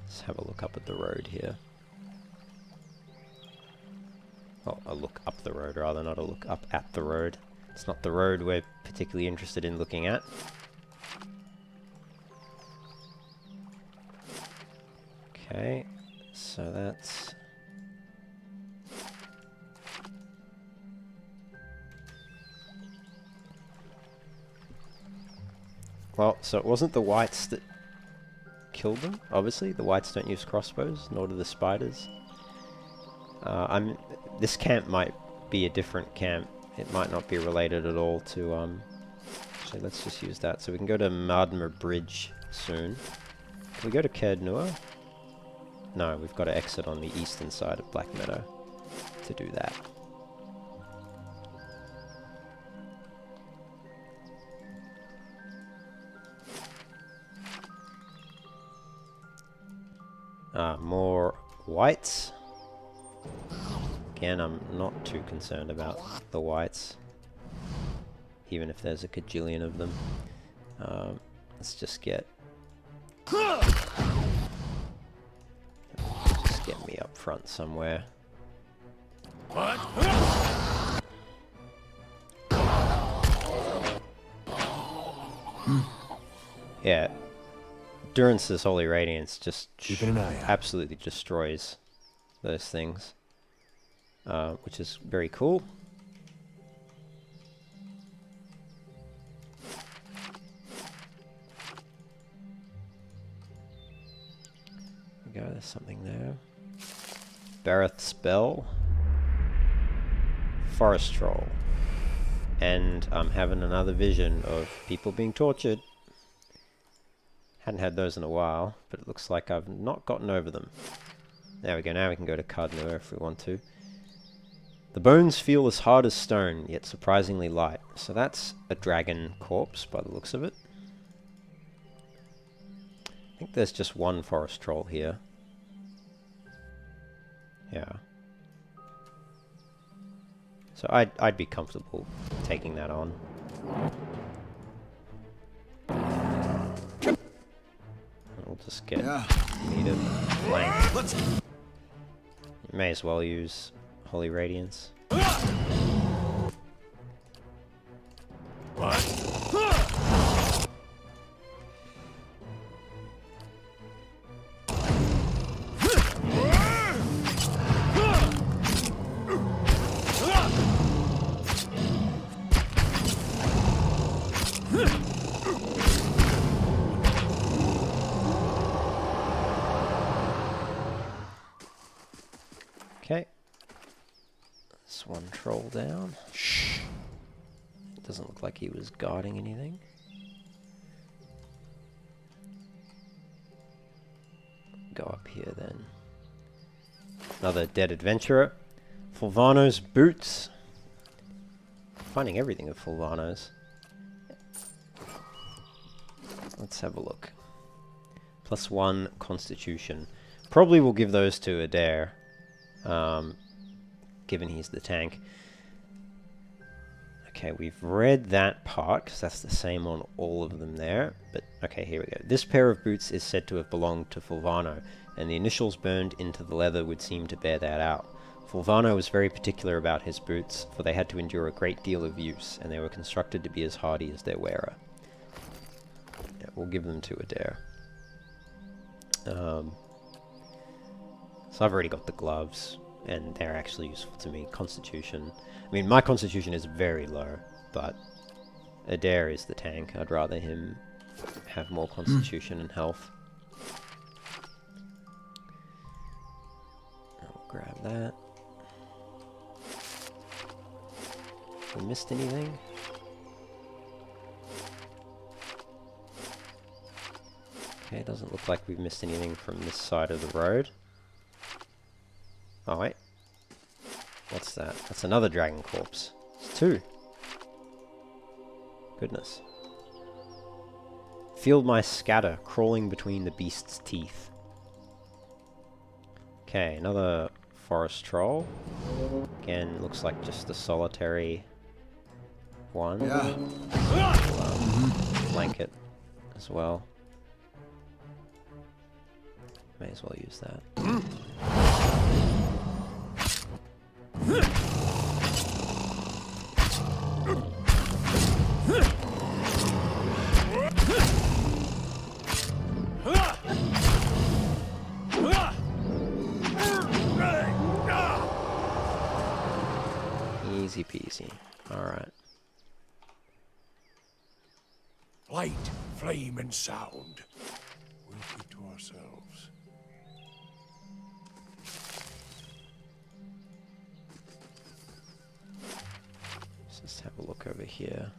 Let's have a look up at the road here. Well, a look up the road rather, not a look up at the road. It's not the road we're particularly interested in looking at. Okay, so that's... Well, so it wasn't the whites that killed them, obviously. The whites don't use crossbows, nor do the spiders. This camp might be a different camp. It might not be related at all to, actually, let's just use that. So we can go to Meadow Bridge soon. Can we go to Kasemir? No, we've got to exit on the eastern side of Black Meadow to do that. More whites. Again, I'm not too concerned about the whites, even if there's a cajillion of them. Let's just get... Just get me up front somewhere. What? Yeah. Durance's Holy Radiance just Keeping an eye out. absolutely destroys those things, which is very cool. There we go, there's something there. Bareth Spell. Forest Troll. And I'm having another vision of people being tortured. Hadn't had those in a while, but it looks like I've not gotten over them. There we go, now we can go to Kasemir if we want to. The bones feel as hard as stone, yet surprisingly light. So that's a dragon corpse by the looks of it. I think there's just one forest troll here. Yeah. So I'd be comfortable taking that on. We'll just get Meadow flank. You may as well use Holy Radiance. Okay. This one troll down. Shh. Doesn't look like he was guarding anything. Go up here then. Another dead adventurer. Fulvano's boots. Finding everything of Fulvano's. Let's have a look. +1 constitution. Probably will give those to Adair. Given he's the tank. Okay, we've read that part, because that's the same on all of them there. But, okay, here we go. This pair of boots is said to have belonged to Fulvano, and the initials burned into the leather would seem to bear that out. Fulvano was very particular about his boots, for they had to endure a great deal of use, and they were constructed to be as hardy as their wearer. Yeah, we'll give them to Adair. So I've already got the gloves, and they're actually useful to me. Constitution. I mean, my constitution is very low. but Adair is the tank. I'd rather him have more constitution and health. I'll grab that. We missed anything? Okay, it doesn't look like we've missed anything from this side of the road. Oh wait. What's that? That's another dragon corpse. It's 2. Goodness. Field mice scatter, crawling between the beast's teeth. Okay, another forest troll. Again, looks like just a solitary one. Yeah. Flank it as well. May as well use that. Easy peasy. Alright. Light, flame, and sound. We'll keep to ourselves. Let's just have a look over here.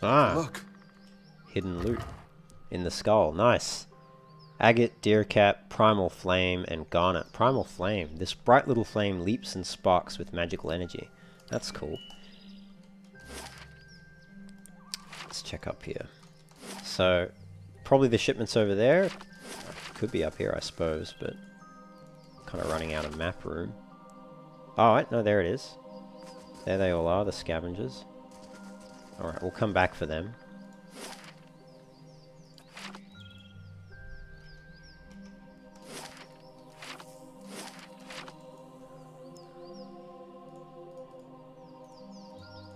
Ah! Look. Hidden loot. In the skull. Nice. Agate, Deercap, Primal Flame, and Garnet. Primal Flame. This bright little flame leaps and sparks with magical energy. That's cool. Let's check up here. So, probably the shipment's over there. Could be up here, I suppose, but kind of running out of map room. Oh, wait, no, there it is. There they all are, the scavengers. Alright, we'll come back for them.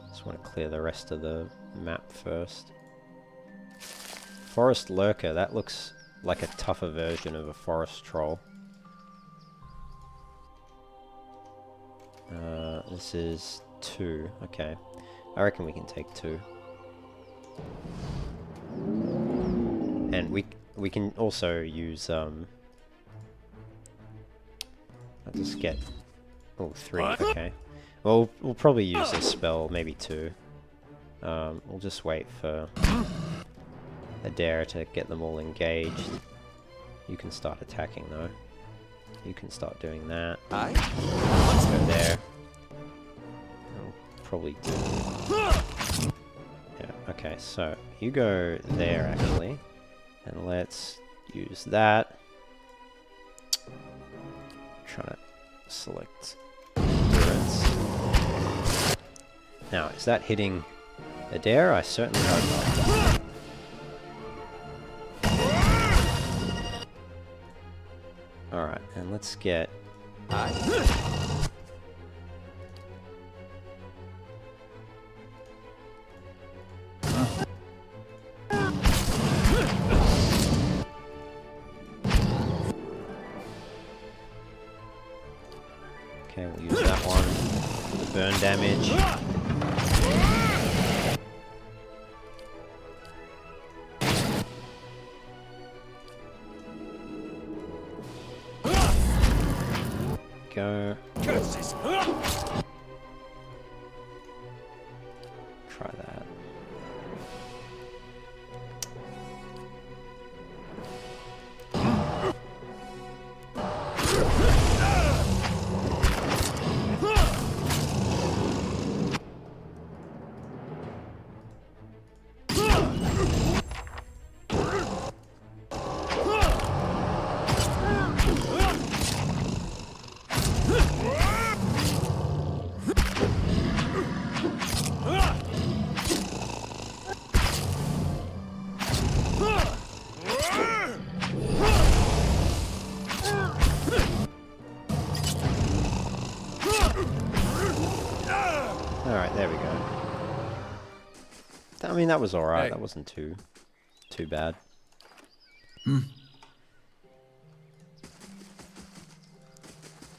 Just want to clear the rest of the map first. Forest Lurker, that looks like a tougher version of a forest troll. This is 2, okay. I reckon we can take 2. And we can also use I'll just get 3, okay. Well, we'll probably use this spell, maybe 2. We'll just wait for Adair to get them all engaged. You can start attacking though. You can start doing that. Let's go there. I'll probably do... Yeah, okay, so you go there actually. And let's use that. Try to select endurance. Now, is that hitting Adair? I certainly hope not. Alright, and let's get... Okay, we'll use that one for the burn damage. Go. Try that. Alright, there we go. I mean, that was alright. Hey. That wasn't too bad.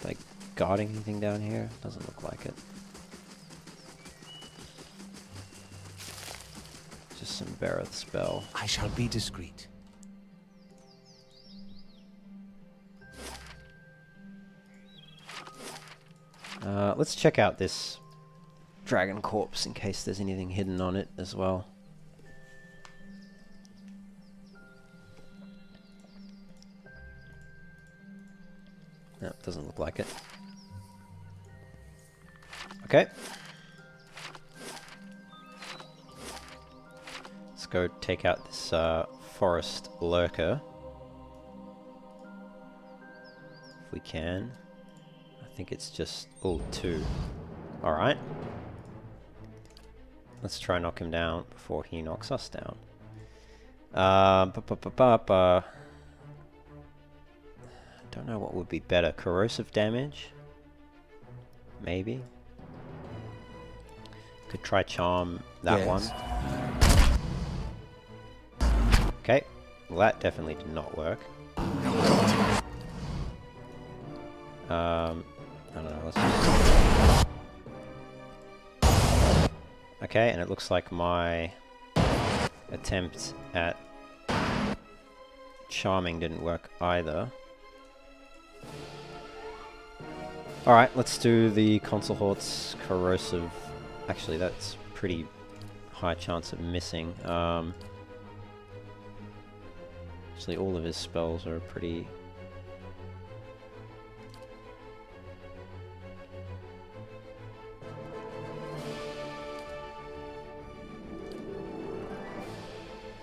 Like, guarding anything down here? Doesn't look like it. Just some Bereth spell. I shall be discreet. Let's check out this dragon corpse in case there's anything hidden on it as well. No, doesn't look like it. Okay. Let's go take out this forest lurker. If we can. I think it's just... oh, 2. Alright. Let's try and knock him down before he knocks us down. Don't know what would be better. Corrosive damage? Maybe? Could try charm that one. Okay. Well, that definitely did not work. I don't know, let's just... okay, and it looks like my attempt at charming didn't work either. Alright, let's do the Consulhort's corrosive... actually, that's pretty high chance of missing. Actually, all of his spells are pretty...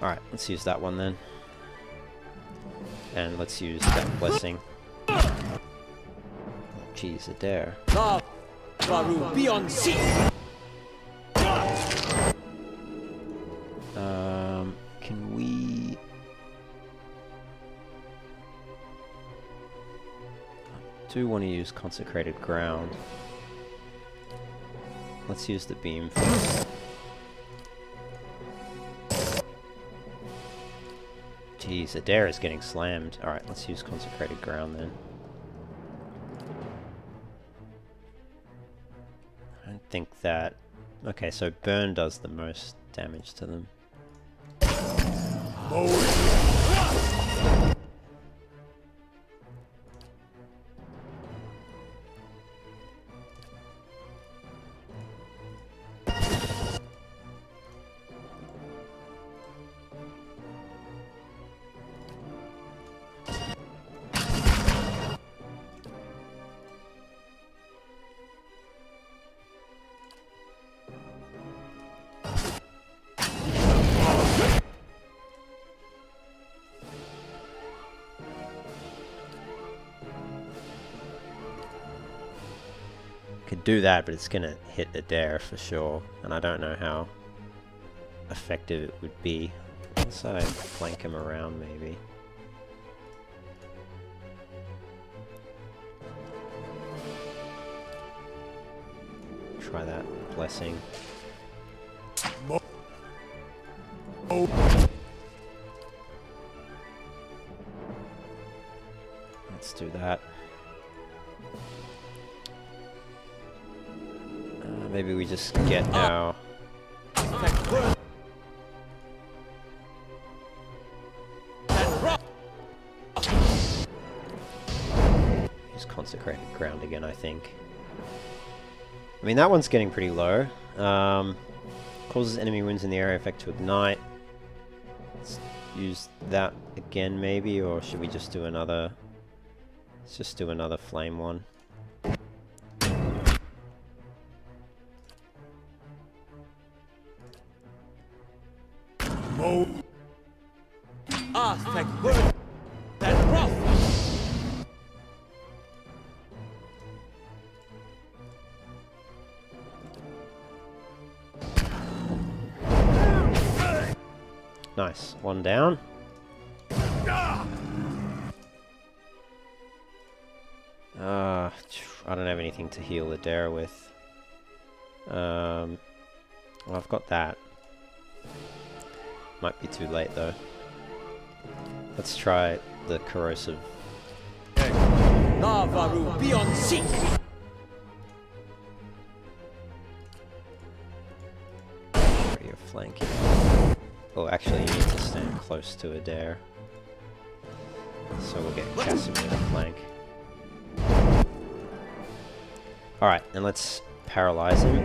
alright, let's use that one then. And let's use that blessing. Oh, jeez, a dare. Can we... I do want to use consecrated ground. Let's use the beam first. Jeez, Adair is getting slammed. Alright, let's use consecrated ground then. I don't think that... okay, so burn does the most damage to them. Could do that, but it's gonna hit Adair for sure, and I don't know how effective it would be. Let's flank him around maybe. Try that blessing. Let's do that. Maybe we just get now. Use consecrated ground again, I think. I mean, that one's getting pretty low. Causes enemy wounds in the area effect to ignite. Let's use that again, maybe, or should we just do another? Let's just do another flame one. Nice, one down. I don't have anything to heal the Adair with. Well, I've got that. Might be too late though. Let's try the corrosive. your flank. Oh, actually, you need to stand close to Adair. So we'll get Kasemir to flank. Alright, and let's paralyze him.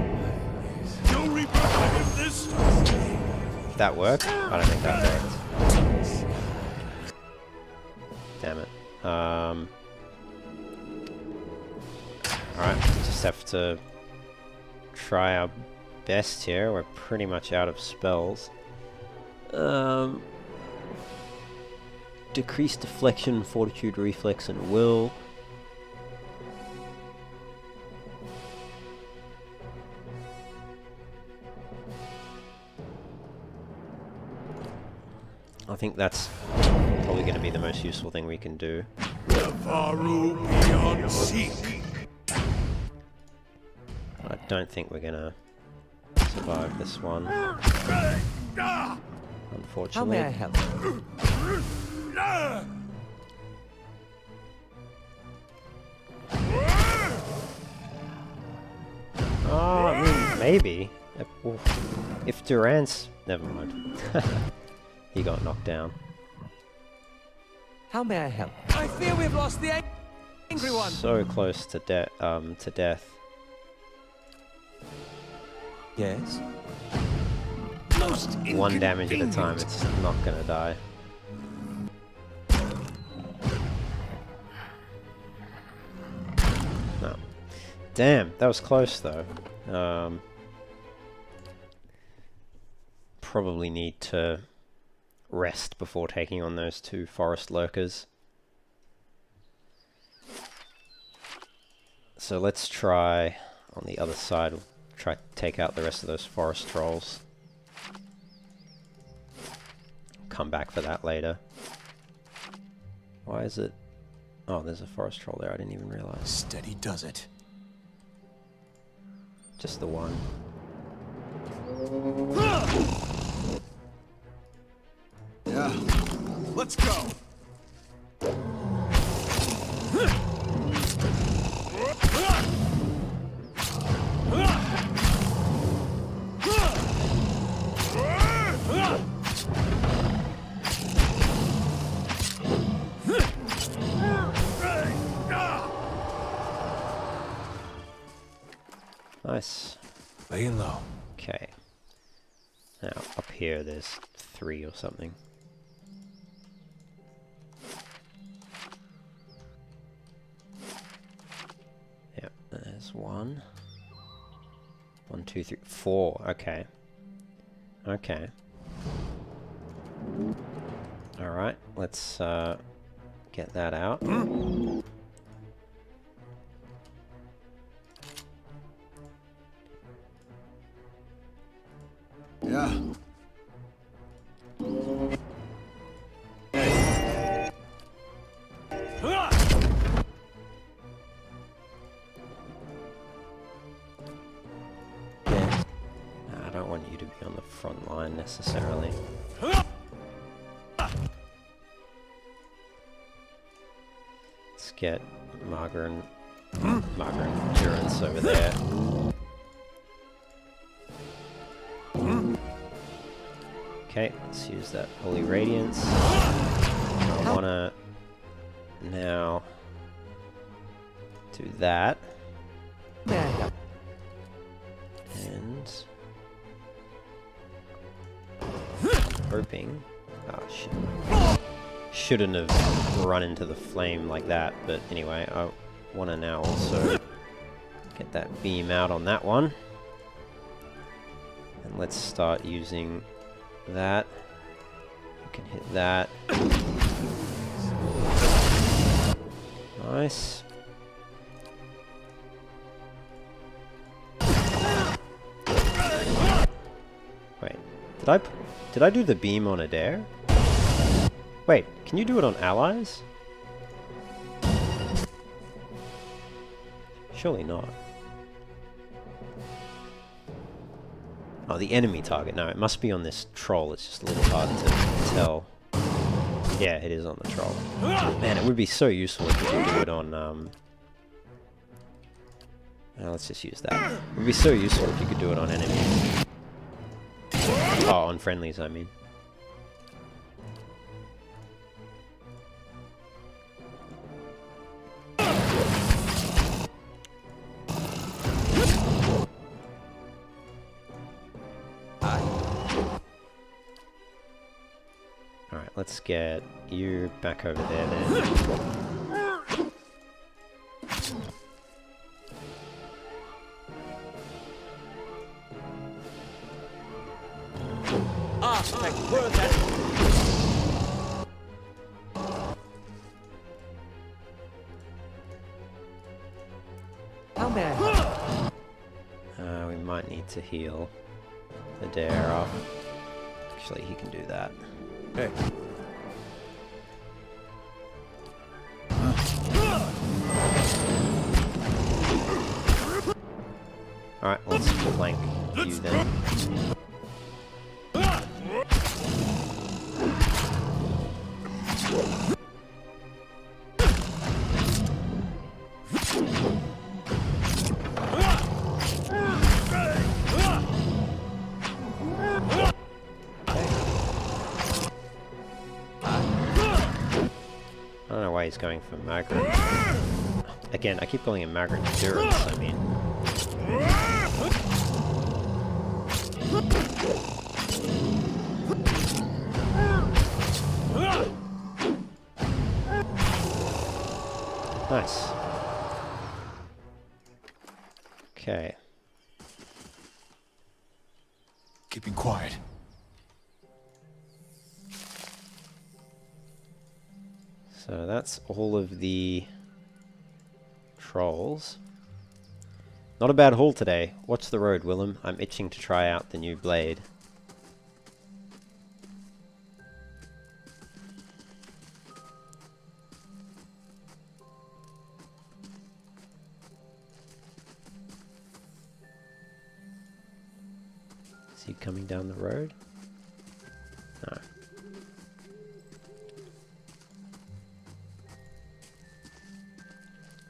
Did that work? I don't think that worked. Damn it. Alright, just have to try our best here. We're pretty much out of spells. Decrease deflection, fortitude, reflex, and will. I think that's probably going to be the most useful thing we can do. I don't think we're going to survive this one. Unfortunately. How may I help? Oh, I mean, maybe. If Durant's... Never mind. He got knocked down. How may I help? I fear we've lost the angry one. So close to death. Yes. One damage at a time, it's not gonna die. No. Damn, that was close though. Probably need to rest before taking on those two forest lurkers. So let's try on the other side, we'll try to take out the rest of those forest trolls. Come back for that later. Why is it... Oh, there's a forest troll there, I didn't even realize. Steady does it. Just the one. Yeah. Let's go. Nice. Laying low. Okay. Now, up here there's 3 or something. Yep, there's 1. 1, 2, 3, 4. Okay. Okay. Alright, let's get that out. Yeah. I don't want you to be on the front line necessarily. Let's get Margaret and Durance over there. Okay, let's use that Holy Radiance. I wanna now do that. May I help? And hoping. Oh shit. Shouldn't have run into the flame like that, but anyway, I wanna now also get that beam out on that one. And let's start using that. You can hit that. Nice. Wait, did I do the beam on Adair? Wait, can you do it on allies? Surely not. Oh, the enemy target. No, it must be on this troll. It's just a little hard to tell. Yeah, it is on the troll. Man, it would be so useful if we could do it on, let's just use that. It would be so useful if you could do it on enemies. Oh, on friendlies, I mean. Alright, let's get you back over there then. How may I help? We might need to heal the dare up. Actually, he can do that. Hey. Alright, let's flank you then. I don't know why he's going for Margaret. Again, I keep calling him Margaret Endurance, I mean. Nice. Okay. Keeping quiet. So that's all of the trolls. Not a bad haul today. Watch the road, Willem. I'm itching to try out the new blade. Is he coming down the road? No.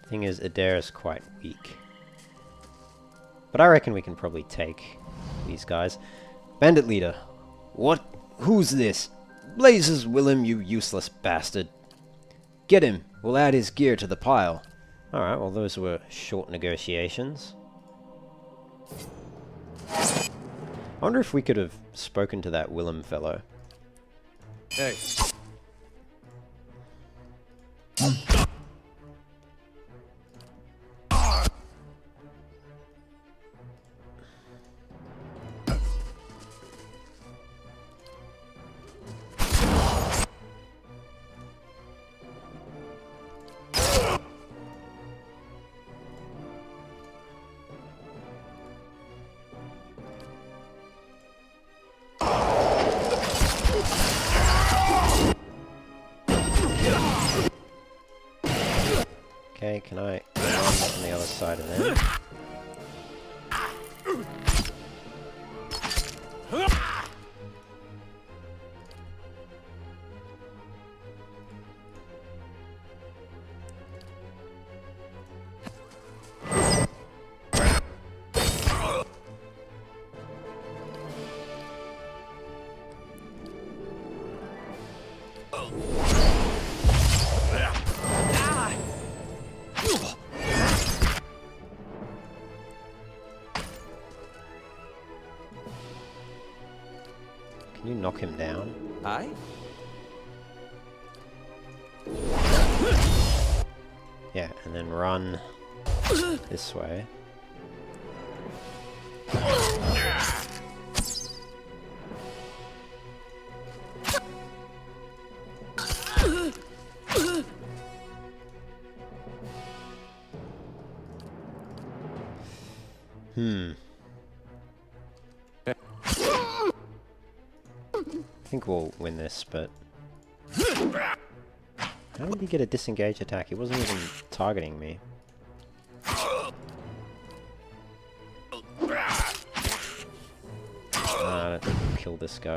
Thing is, Adair's quite weak. But I reckon we can probably take these guys. Bandit leader. What? Who's this? Blazes, Willem, you useless bastard. Get him. We'll add his gear to the pile. Alright, well those were short negotiations. I wonder if we could have spoken to that Willem fellow. Hey. Okay, can I run on the other side of there? Can you knock him down? Aye? Yeah, and then run this way. I think we'll win this, but... How did he get a disengage attack? He wasn't even targeting me. I don't think we'll kill this guy.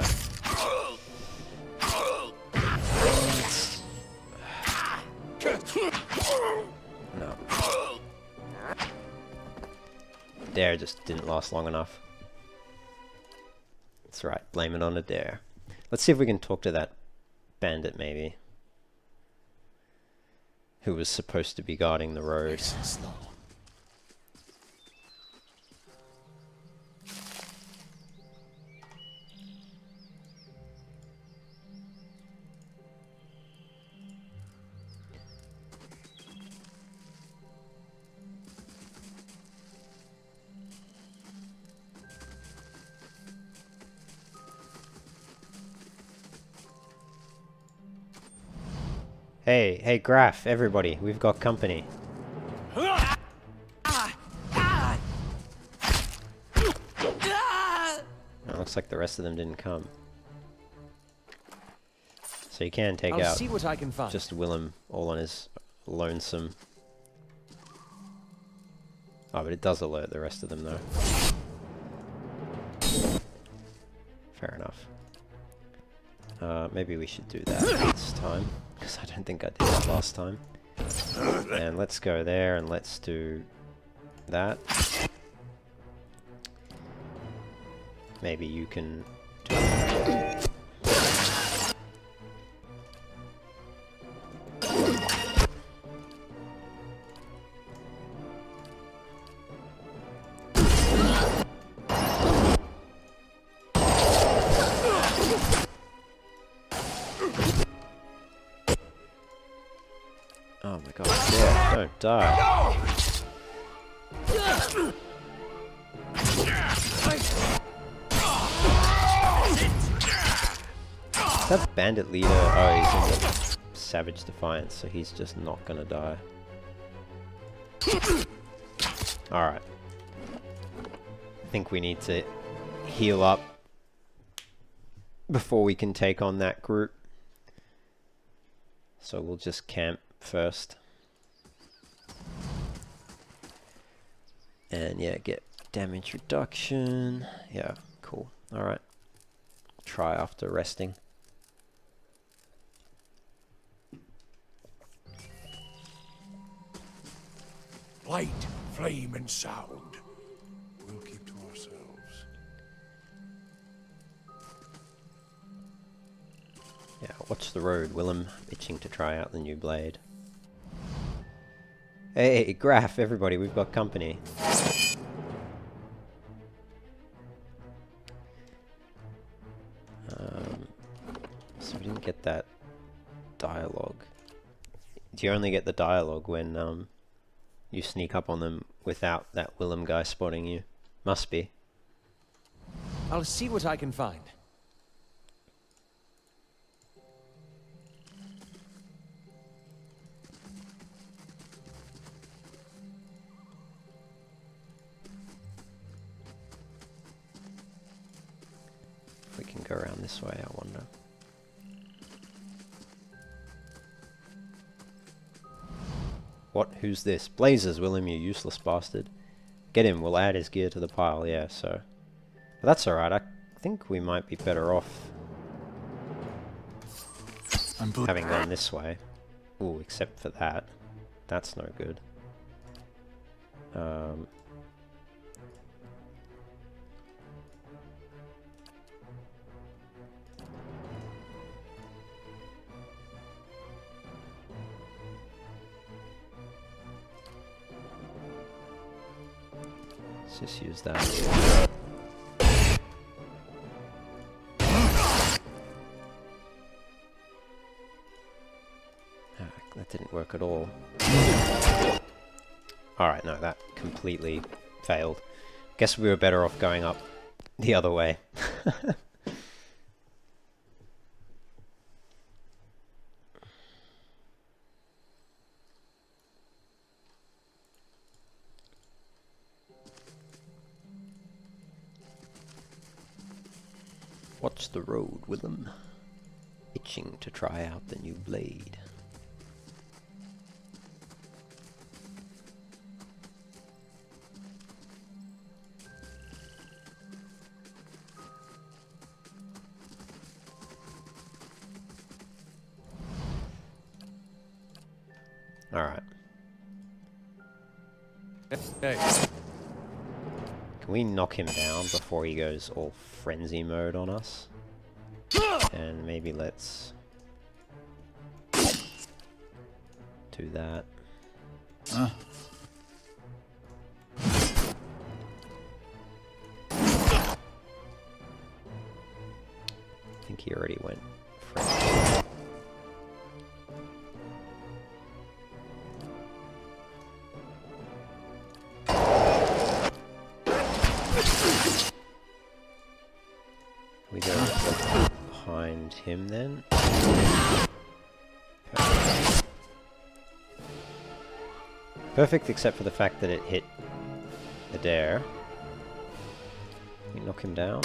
No. Dare just didn't last long enough. That's right, blame it on a dare. Let's see if we can talk to that bandit, maybe. Who was supposed to be guarding the road. Nice and slow. Hey, Graf, everybody, we've got company. Oh, looks like the rest of them didn't come. So you can take I'll out see what I can find. just Willem all on his lonesome. Oh, but it does alert the rest of them, though. Fair enough. Maybe we should do that this time, because I don't think I did that last time. And let's go there, and let's do that. Maybe you can do that. Oh my god, yeah, don't die. That bandit leader, oh, he's in the Savage Defiance, so he's just not gonna die. Alright. I think we need to heal up before we can take on that group. So we'll just camp first. And yeah, get damage reduction. Yeah, cool. Alright. Try after resting. Light, flame, and sound. We'll keep to ourselves. Yeah, watch the road, Willem. Itching to try out the new blade. Hey, Graf, everybody, we've got company. So we didn't get that dialogue. Do you only get the dialogue when you sneak up on them without that Willem guy spotting you? Must be. I'll see what I can find. If we can go around this way, I wonder. What? Who's this? Blazes, Willem, you useless bastard. Get him, we'll add his gear to the pile, yeah, so... But that's alright, I think we might be better off having gone this way. Ooh, except for that. That's no good. Let's just use that. That didn't work at all. Alright, no, that completely failed. Guess we were better off going up the other way. Watch the road, Willem. Itching to try out the new blade. Alright. Hey, Can Can we knock him down before he goes all frenzy mode on us? And maybe let's do that. I think he already went frenzy. We go behind him then. Perfect. Perfect, except for the fact that it hit the dare. We knock him down.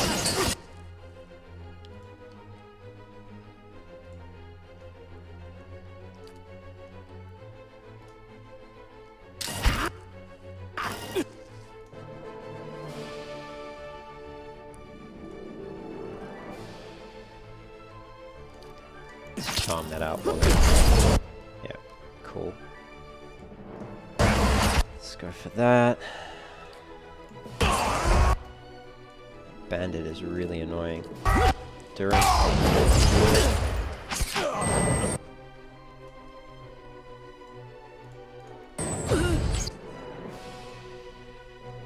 Calm that out. Yeah, cool. Let's go for that. Bandit is really annoying. Durant.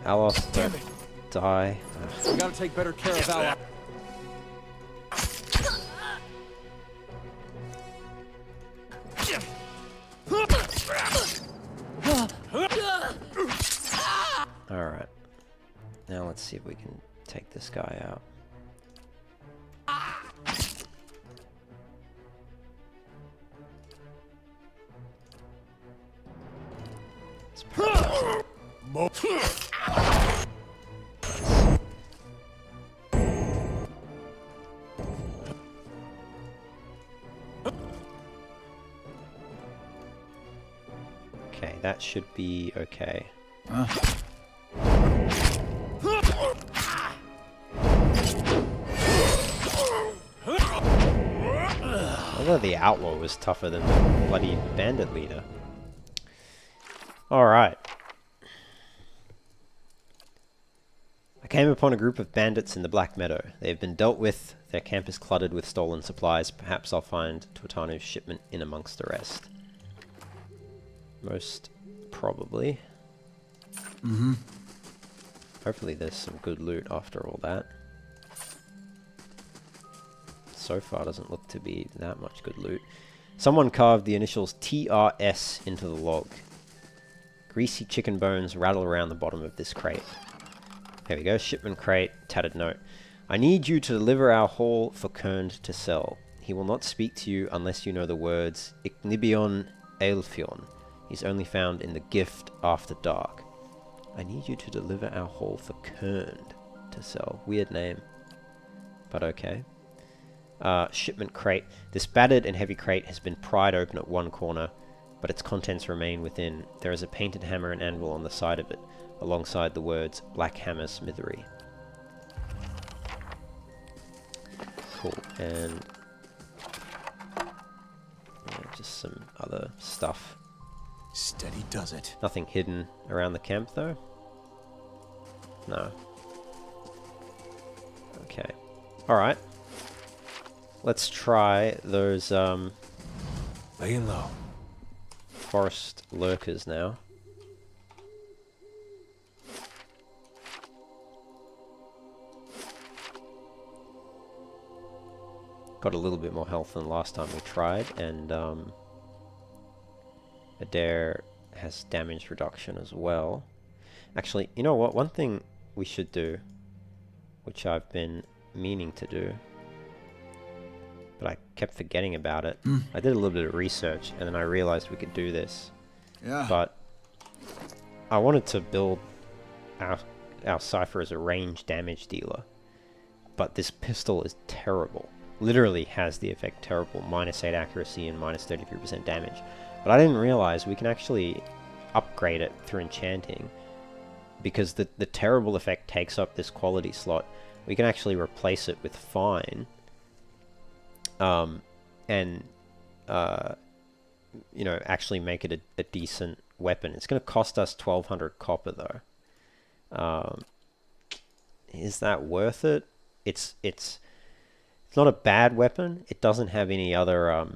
Alos, don't die. We gotta take better care of Aloth. Alright. Now let's see if we can take this guy out. It's perfect. Okay, that should be okay. Although the outlaw was tougher than the bloody bandit leader. Alright. I came upon a group of bandits in the Black Meadow. They have been dealt with, their camp is cluttered with stolen supplies. Perhaps I'll find Tuatanu's shipment in amongst the rest. Most probably. Hopefully there's some good loot after all that. So far doesn't look to be that much good loot. Someone carved the initials TRS into the log. Greasy chicken bones rattle around the bottom of this crate. Here we go, shipment crate, tattered note. I need you to deliver our haul for Kerned to sell. He will not speak to you unless you know the words Ignibion Aelfion. He's only found in the gift after dark. I need you to deliver our haul for Kerned to sell. Weird name, but okay. Shipment crate. This battered and heavy crate has been pried open at one corner, but its contents remain within. There is a painted hammer and anvil on the side of it, alongside the words Black Hammer Smithery. Cool, and yeah, just some other stuff. Steady does it. Nothing hidden around the camp though? No. Okay. Alright. Let's try those Laying low. forest lurkers now. Got a little bit more health than last time we tried, and Adair has damage reduction as well. Actually, you know what? One thing we should do, which I've been meaning to do, but I kept forgetting about it. I did a little bit of research, and then I realized we could do this. Yeah. But I wanted to build our Cipher as a range damage dealer, but this pistol is terrible. Literally has the effect terrible, -8 accuracy and -33% damage. But I didn't realize we can actually upgrade it through enchanting, because the terrible effect takes up this quality slot. We can actually replace it with fine, and you know, actually make it a decent weapon. It's going to cost us 1200 copper though. is that worth it? It's not a bad weapon. It doesn't have any other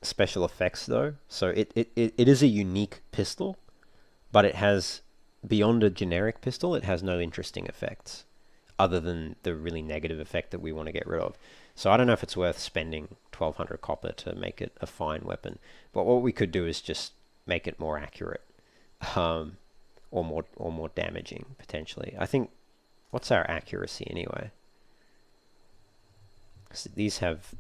special effects though, so it is a unique pistol, but it has, beyond a generic pistol, it has no interesting effects other than the really negative effect that we want to get rid of. So I don't know if it's worth spending 1200 copper to make it a fine weapon, but what we could do is just make it more accurate, or more damaging potentially. I think, what's our accuracy anyway? 'Cause these have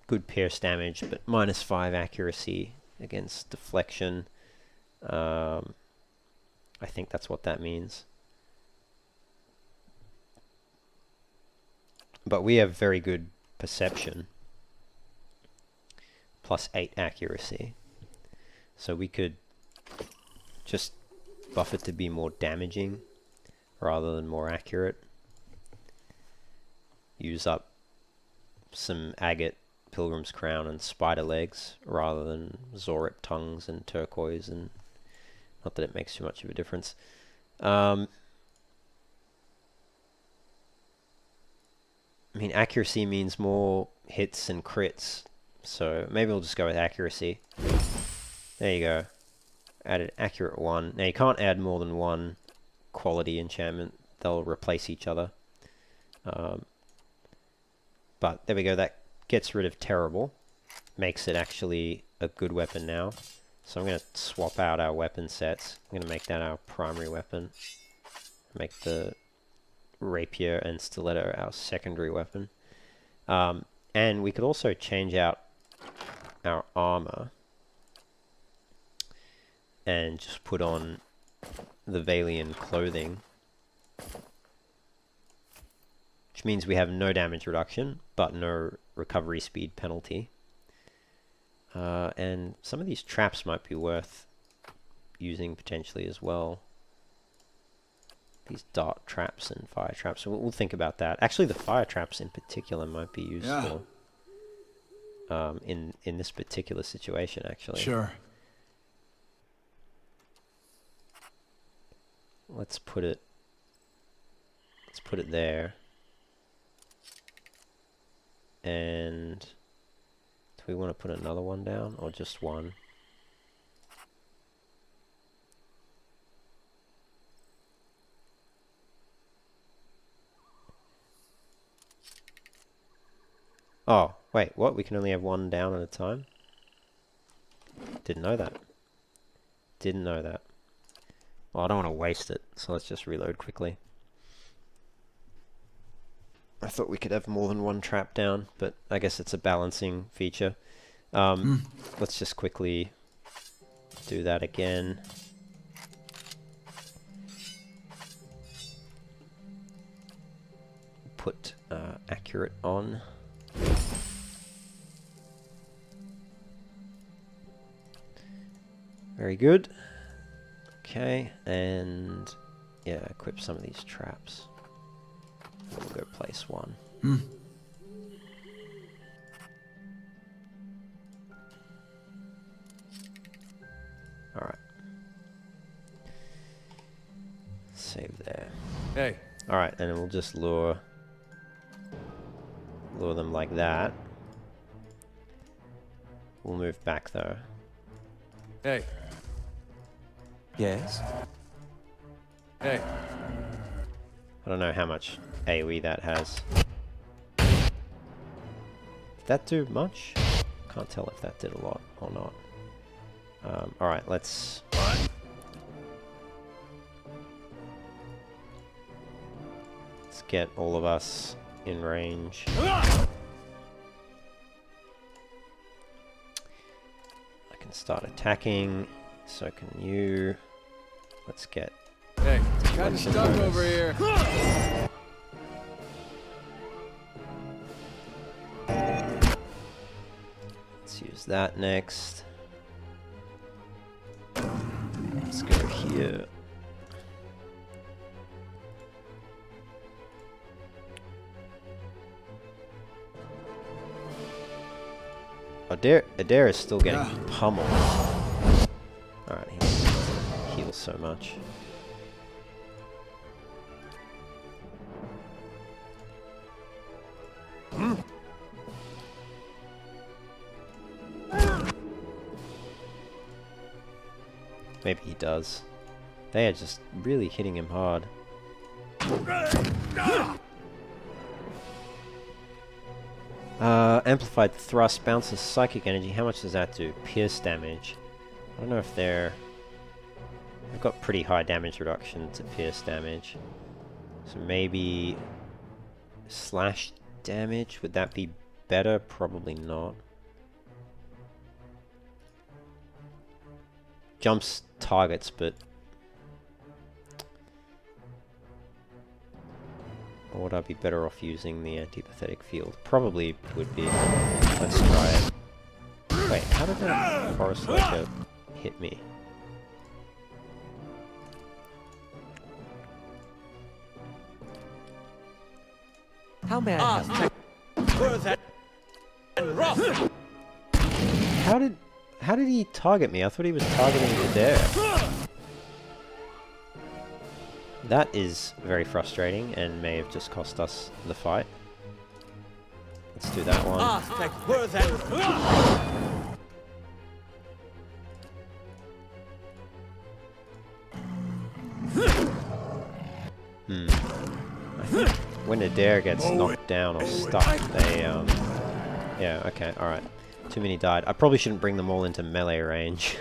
good pierce damage, but -5 accuracy against deflection. I think that's what that means. But we have very good perception, +8 accuracy. So we could just buff it to be more damaging rather than more accurate. Use up some agate, Pilgrim's Crown, and spider legs rather than Zorip tongues and turquoise, and not that it makes too much of a difference. I mean, accuracy means more hits and crits, so maybe we'll just go with accuracy. There you go. Added accurate 1. Now you can't add more than 1 quality enchantment. They'll replace each other. But there we go. That gets rid of terrible. Makes it actually a good weapon now. So I'm going to swap out our weapon sets. I'm going to make that our primary weapon. Make the rapier and stiletto our secondary weapon. And we could also change out our armor and just put on the Valian clothing, which means we have no damage reduction but no recovery speed penalty. And some of these traps might be worth using potentially as well. These dart traps and fire traps. So we'll think about that. Actually, the fire traps in particular might be useful. In this particular situation, actually. Sure. Let's put it there. And do we want to put another one down or just one? Oh, wait, what? We can only have one down at a time? Didn't know that. Didn't know that. Well, I don't want to waste it, so let's just reload quickly. I thought we could have more than one trap down, but I guess it's a balancing feature. Let's just quickly do that again. Put accurate on. Very good. Okay, and yeah, equip some of these traps. We'll go place one. Alright. Save there. Hey. Alright, and then we'll just lure them like that. We'll move back though. Hey. Yes. Hey. I don't know how much AoE that has. Did that do much? Can't tell if that did a lot or not. Alright, let's get all of us in range. I can start attacking, so can you. Let's get... Hey, kind of stuck over here. Let's use that next. Let's go here. Adair is still getting pummeled. Alright, he heals so much. Maybe he does. They are just really hitting him hard. Amplified thrust bounces psychic energy. How much does that do? Pierce damage. I don't know if they've got pretty high damage reduction to pierce damage. So maybe slash damage, would that be better? Probably not. Jumps targets, but or would I be better off using the antipathetic field? Probably would be. Let's try it. Wait, how did that forest lurker hit me? How may I help? How did he target me? I thought he was targeting the dare. That is very frustrating and may have just cost us the fight. Let's do that one. I think when a dare gets knocked down or stuck, they yeah, okay, alright. Too many died. I probably shouldn't bring them all into melee range.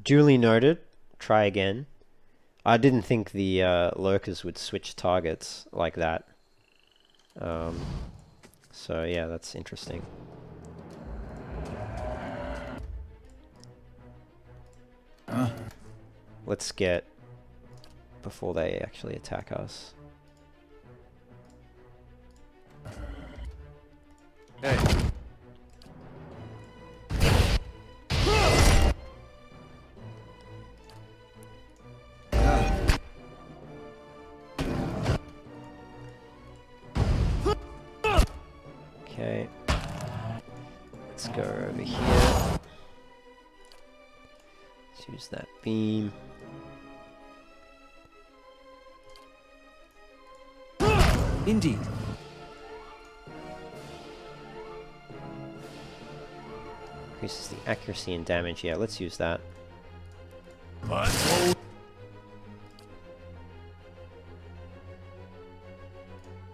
Duly noted. Try again. I didn't think the lurkers would switch targets like that. So yeah, that's interesting. Let's get before they actually attack us. Hey. Okay. Let's go over here. Let's use that beam. Indeed. Increases the accuracy and damage. Yeah, let's use that.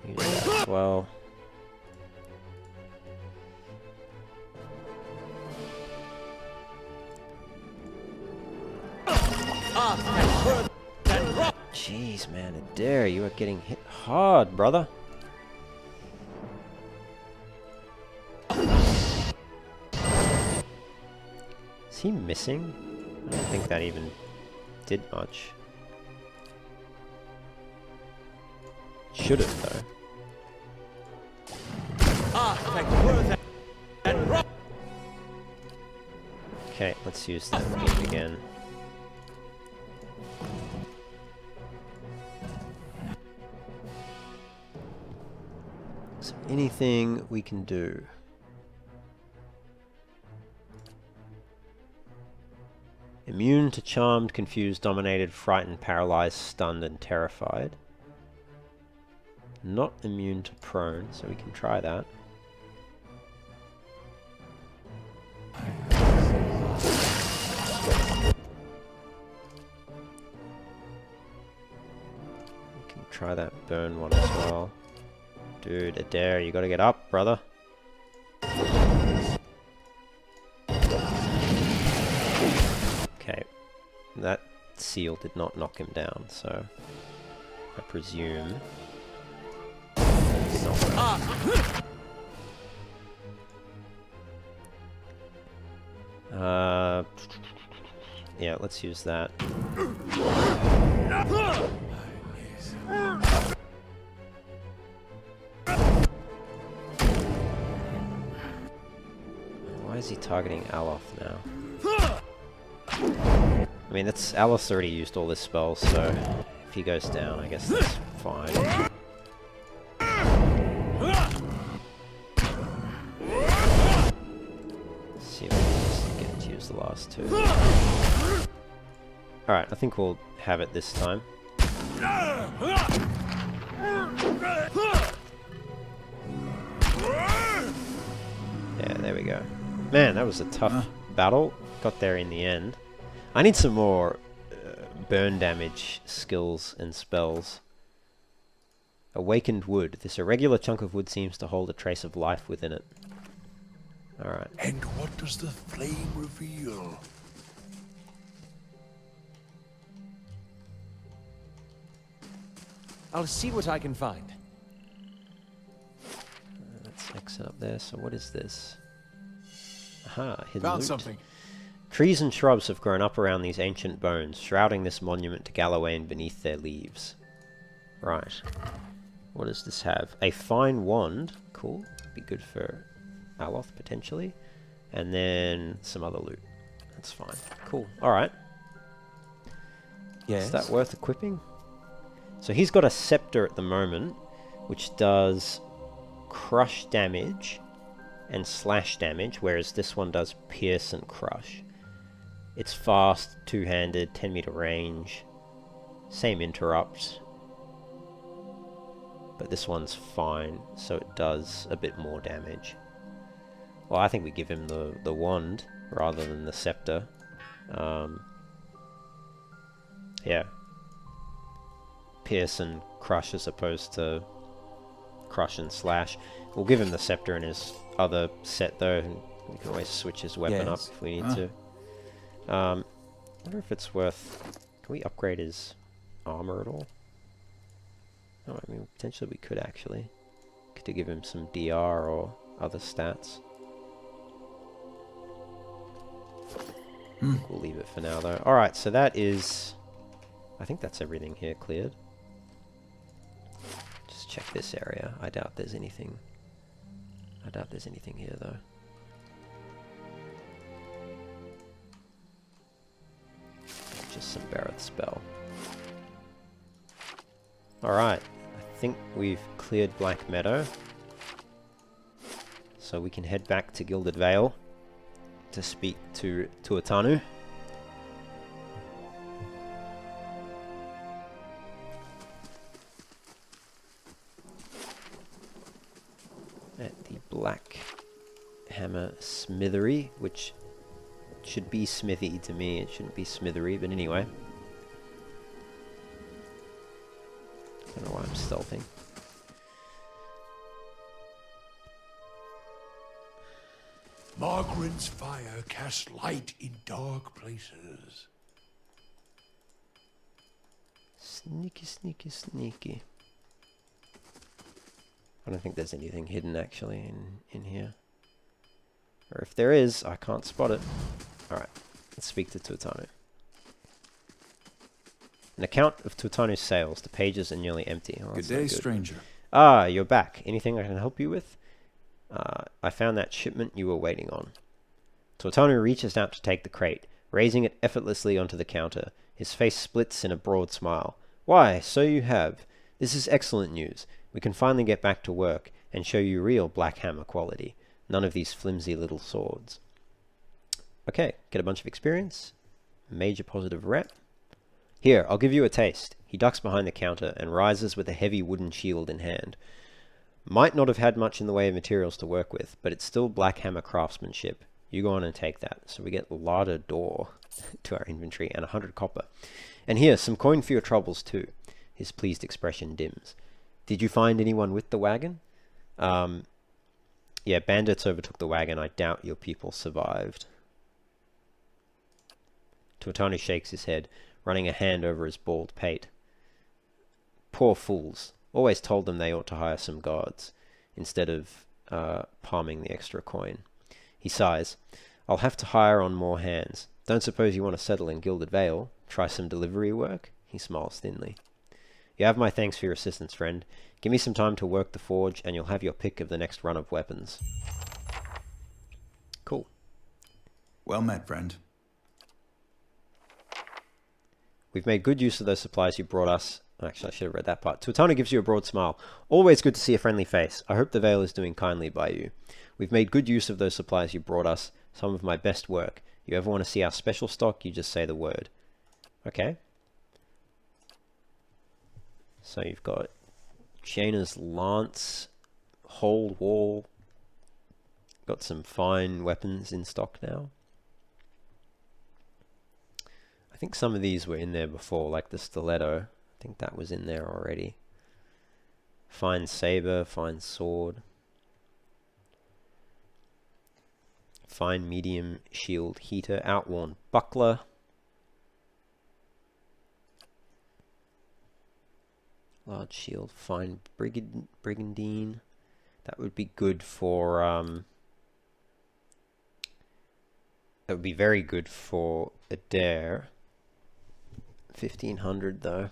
Use that as well. Jeez, man, Adair, you are getting hit hard, brother. Is he missing? I don't think that even did much. Should have, though. Okay, let's use that beam again. So anything we can do. Immune to charmed, confused, dominated, frightened, paralyzed, stunned, and terrified. Not immune to prone, so we can try that. We can try that burn one as well. Dude, Adair, you gotta get up, brother. Okay, that seal did not knock him down, so I presume. Yeah, let's use that. Why is he targeting Aloth now? I mean, that's Aloth's already used all this spell, so if he goes down, I guess that's fine. See if we can just get to use the last two. Alright, I think we'll have it this time. Yeah, there we go. Man, that was a tough battle. Got there in the end. I need some more burn damage skills and spells. Awakened wood. This irregular chunk of wood seems to hold a trace of life within it. Alright. And what does the flame reveal? I'll see what I can find. Let's exit up there. So what is this? Aha, hidden Found loot. something. Trees and shrubs have grown up around these ancient bones, shrouding this monument to Gallowayne beneath their leaves. Right. What does this have? A fine wand. Cool. Be good for Aloth, potentially. And then some other loot. That's fine. Cool. Alright. Yes. Is that worth equipping? So he's got a scepter at the moment, which does crush damage and slash damage, whereas this one does pierce and crush. It's fast, two-handed, 10-meter range, same interrupt, but this one's fine, so it does a bit more damage. Well, I think we give him the wand rather than the scepter. Yeah. Pierce and crush as opposed to crush and slash. We'll give him the scepter in his other set though, and we can always switch his weapon up if we need to. I wonder if it's worth... Can we upgrade his armor at all? Oh, I mean, potentially we could actually. Could give him some DR or other stats. I think we'll leave it for now though. Alright, so that is... I think that's everything here cleared. Just check this area. I doubt there's anything. I doubt there's anything here though. Just some Barrett spell. Alright, I think we've cleared Black Meadow. So we can head back to Gilded Vale to speak to Tuatanu. At the Black Hammer Smithery, which should be Smithy to me, it shouldn't be Smithery, but anyway. I don't know why I'm stealthing. Margaret's fire casts light in dark places. Sneaky, sneaky, sneaky. I don't think there's anything hidden actually in here. Or if there is, I can't spot it. Alright, let's speak to Tuatanu. An account of Tuatanu's sales. The pages are nearly empty. Oh, Good day, stranger. Ah, you're back. Anything I can help you with? I found that shipment you were waiting on. Tuatanu reaches out to take the crate, raising it effortlessly onto the counter. His face splits in a broad smile. Why, so you have. This is excellent news. We can finally get back to work and show you real Black Hammer quality. None of these flimsy little swords. Okay, get a bunch of experience. Major positive rep. Here, I'll give you a taste. He ducks behind the counter and rises with a heavy wooden shield in hand. Might not have had much in the way of materials to work with, but it's still Black Hammer craftsmanship. You go on and take that. So we get Larder Door to our inventory and 100 copper. And here, some coin for your troubles too. His pleased expression dims. Did you find anyone with the wagon? Yeah, bandits overtook the wagon. I doubt your people survived. Tuatanu shakes his head, running a hand over his bald pate. Poor fools. Always told them they ought to hire some guards, instead of palming the extra coin. He sighs. I'll have to hire on more hands. Don't suppose you want to settle in Gilded Vale? Try some delivery work? He smiles thinly. You have my thanks for your assistance, friend. Give me some time to work the forge, and you'll have your pick of the next run of weapons. Cool. Well met, friend. We've made good use of those supplies you brought us. Actually, I should have read that part. Tuatanu gives you a broad smile. Always good to see a friendly face. I hope the Vale is doing kindly by you. We've made good use of those supplies you brought us. Some of my best work. You ever want to see our special stock, you just say the word. Okay. So you've got Jaina's Lance, Hold Wall. Got some fine weapons in stock now. I think some of these were in there before, like the stiletto. I think that was in there already. Fine saber, fine sword. Fine medium shield heater, outworn buckler. Large shield, fine brigandine. That would be good for, that would be very good for Adair. 1500 though.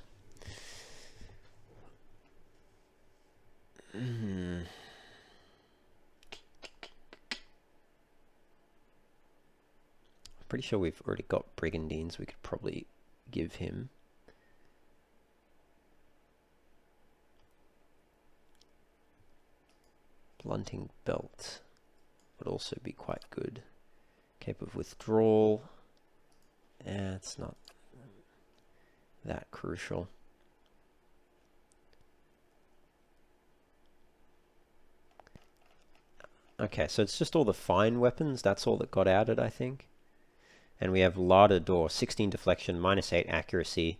Pretty sure we've already got brigandines we could probably give him. Blunting belt would also be quite good. Cape of withdrawal. It's not that crucial. Okay, so it's just all the fine weapons. That's all that got added, I think. And we have Larder Door, 16 deflection, -8 accuracy,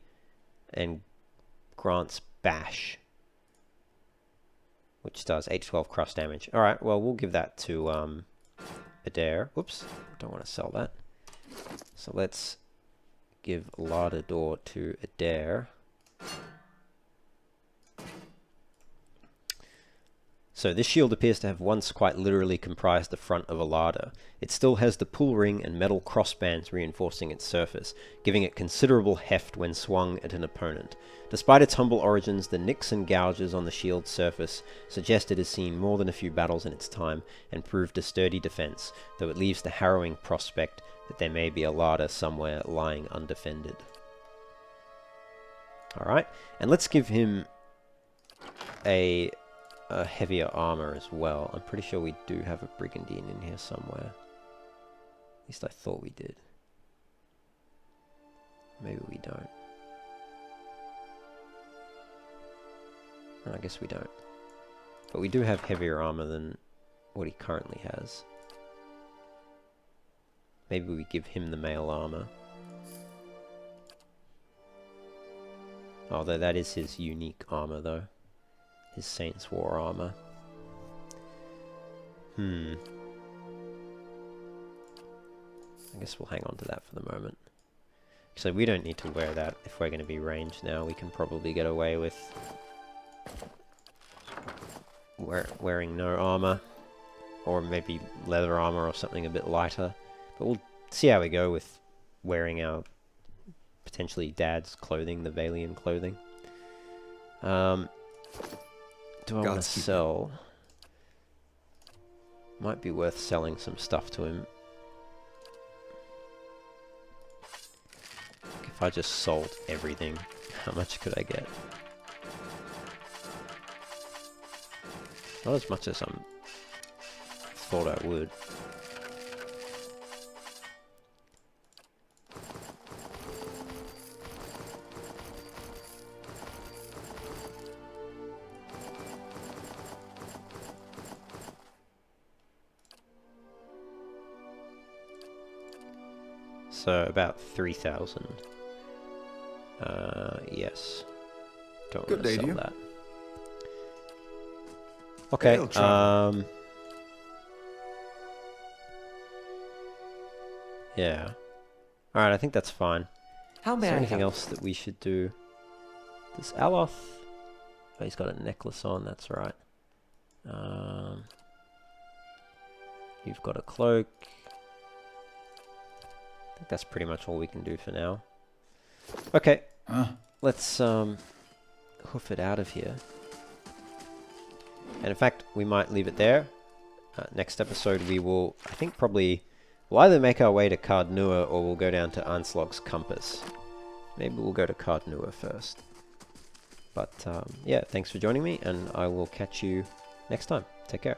and grants bash, which does 8 to 12 cross damage. Alright, well, we'll give that to Adair. Oops, don't want to sell that. So let's give Larder Door to Adair. So this shield appears to have once quite literally comprised the front of a larder. It still has the pull ring and metal crossbands reinforcing its surface, giving it considerable heft when swung at an opponent. Despite its humble origins, the nicks and gouges on the shield's surface suggest it has seen more than a few battles in its time and proved a sturdy defense, though it leaves the harrowing prospect that there may be a larder somewhere lying undefended. Alright, and let's give him a heavier armor as well. I'm pretty sure we do have a brigandine in here somewhere. At least I thought we did. Maybe we don't. No, I guess we don't. But we do have heavier armor than what he currently has. Maybe we give him the mail armor. Although that is his unique armor though. His Saints War armor. I guess we'll hang on to that for the moment. So we don't need to wear that if we're going to be ranged now. We can probably get away with wearing no armor. Or maybe leather armor or something a bit lighter. But we'll see how we go with wearing our potentially dad's clothing, the Valian clothing. Do I want to sell? Might be worth selling some stuff to him. If I just sold everything, how much could I get? Not as much as I thought I would. So about 3,000. Yes. Don't want to sell that. Okay. Yeah. All right. I think that's fine. How Is may there I anything help? else that we should do? Does Aloth? Oh, he's got a necklace on. That's right. You've got a cloak. I think that's pretty much all we can do for now. Okay, let's hoof it out of here. And in fact, we might leave it there. Next episode we will, I think probably, we'll either make our way to Cardnua or we'll go down to Anslog's Compass. Maybe we'll go to Cardnua first. But yeah, thanks for joining me and I will catch you next time. Take care.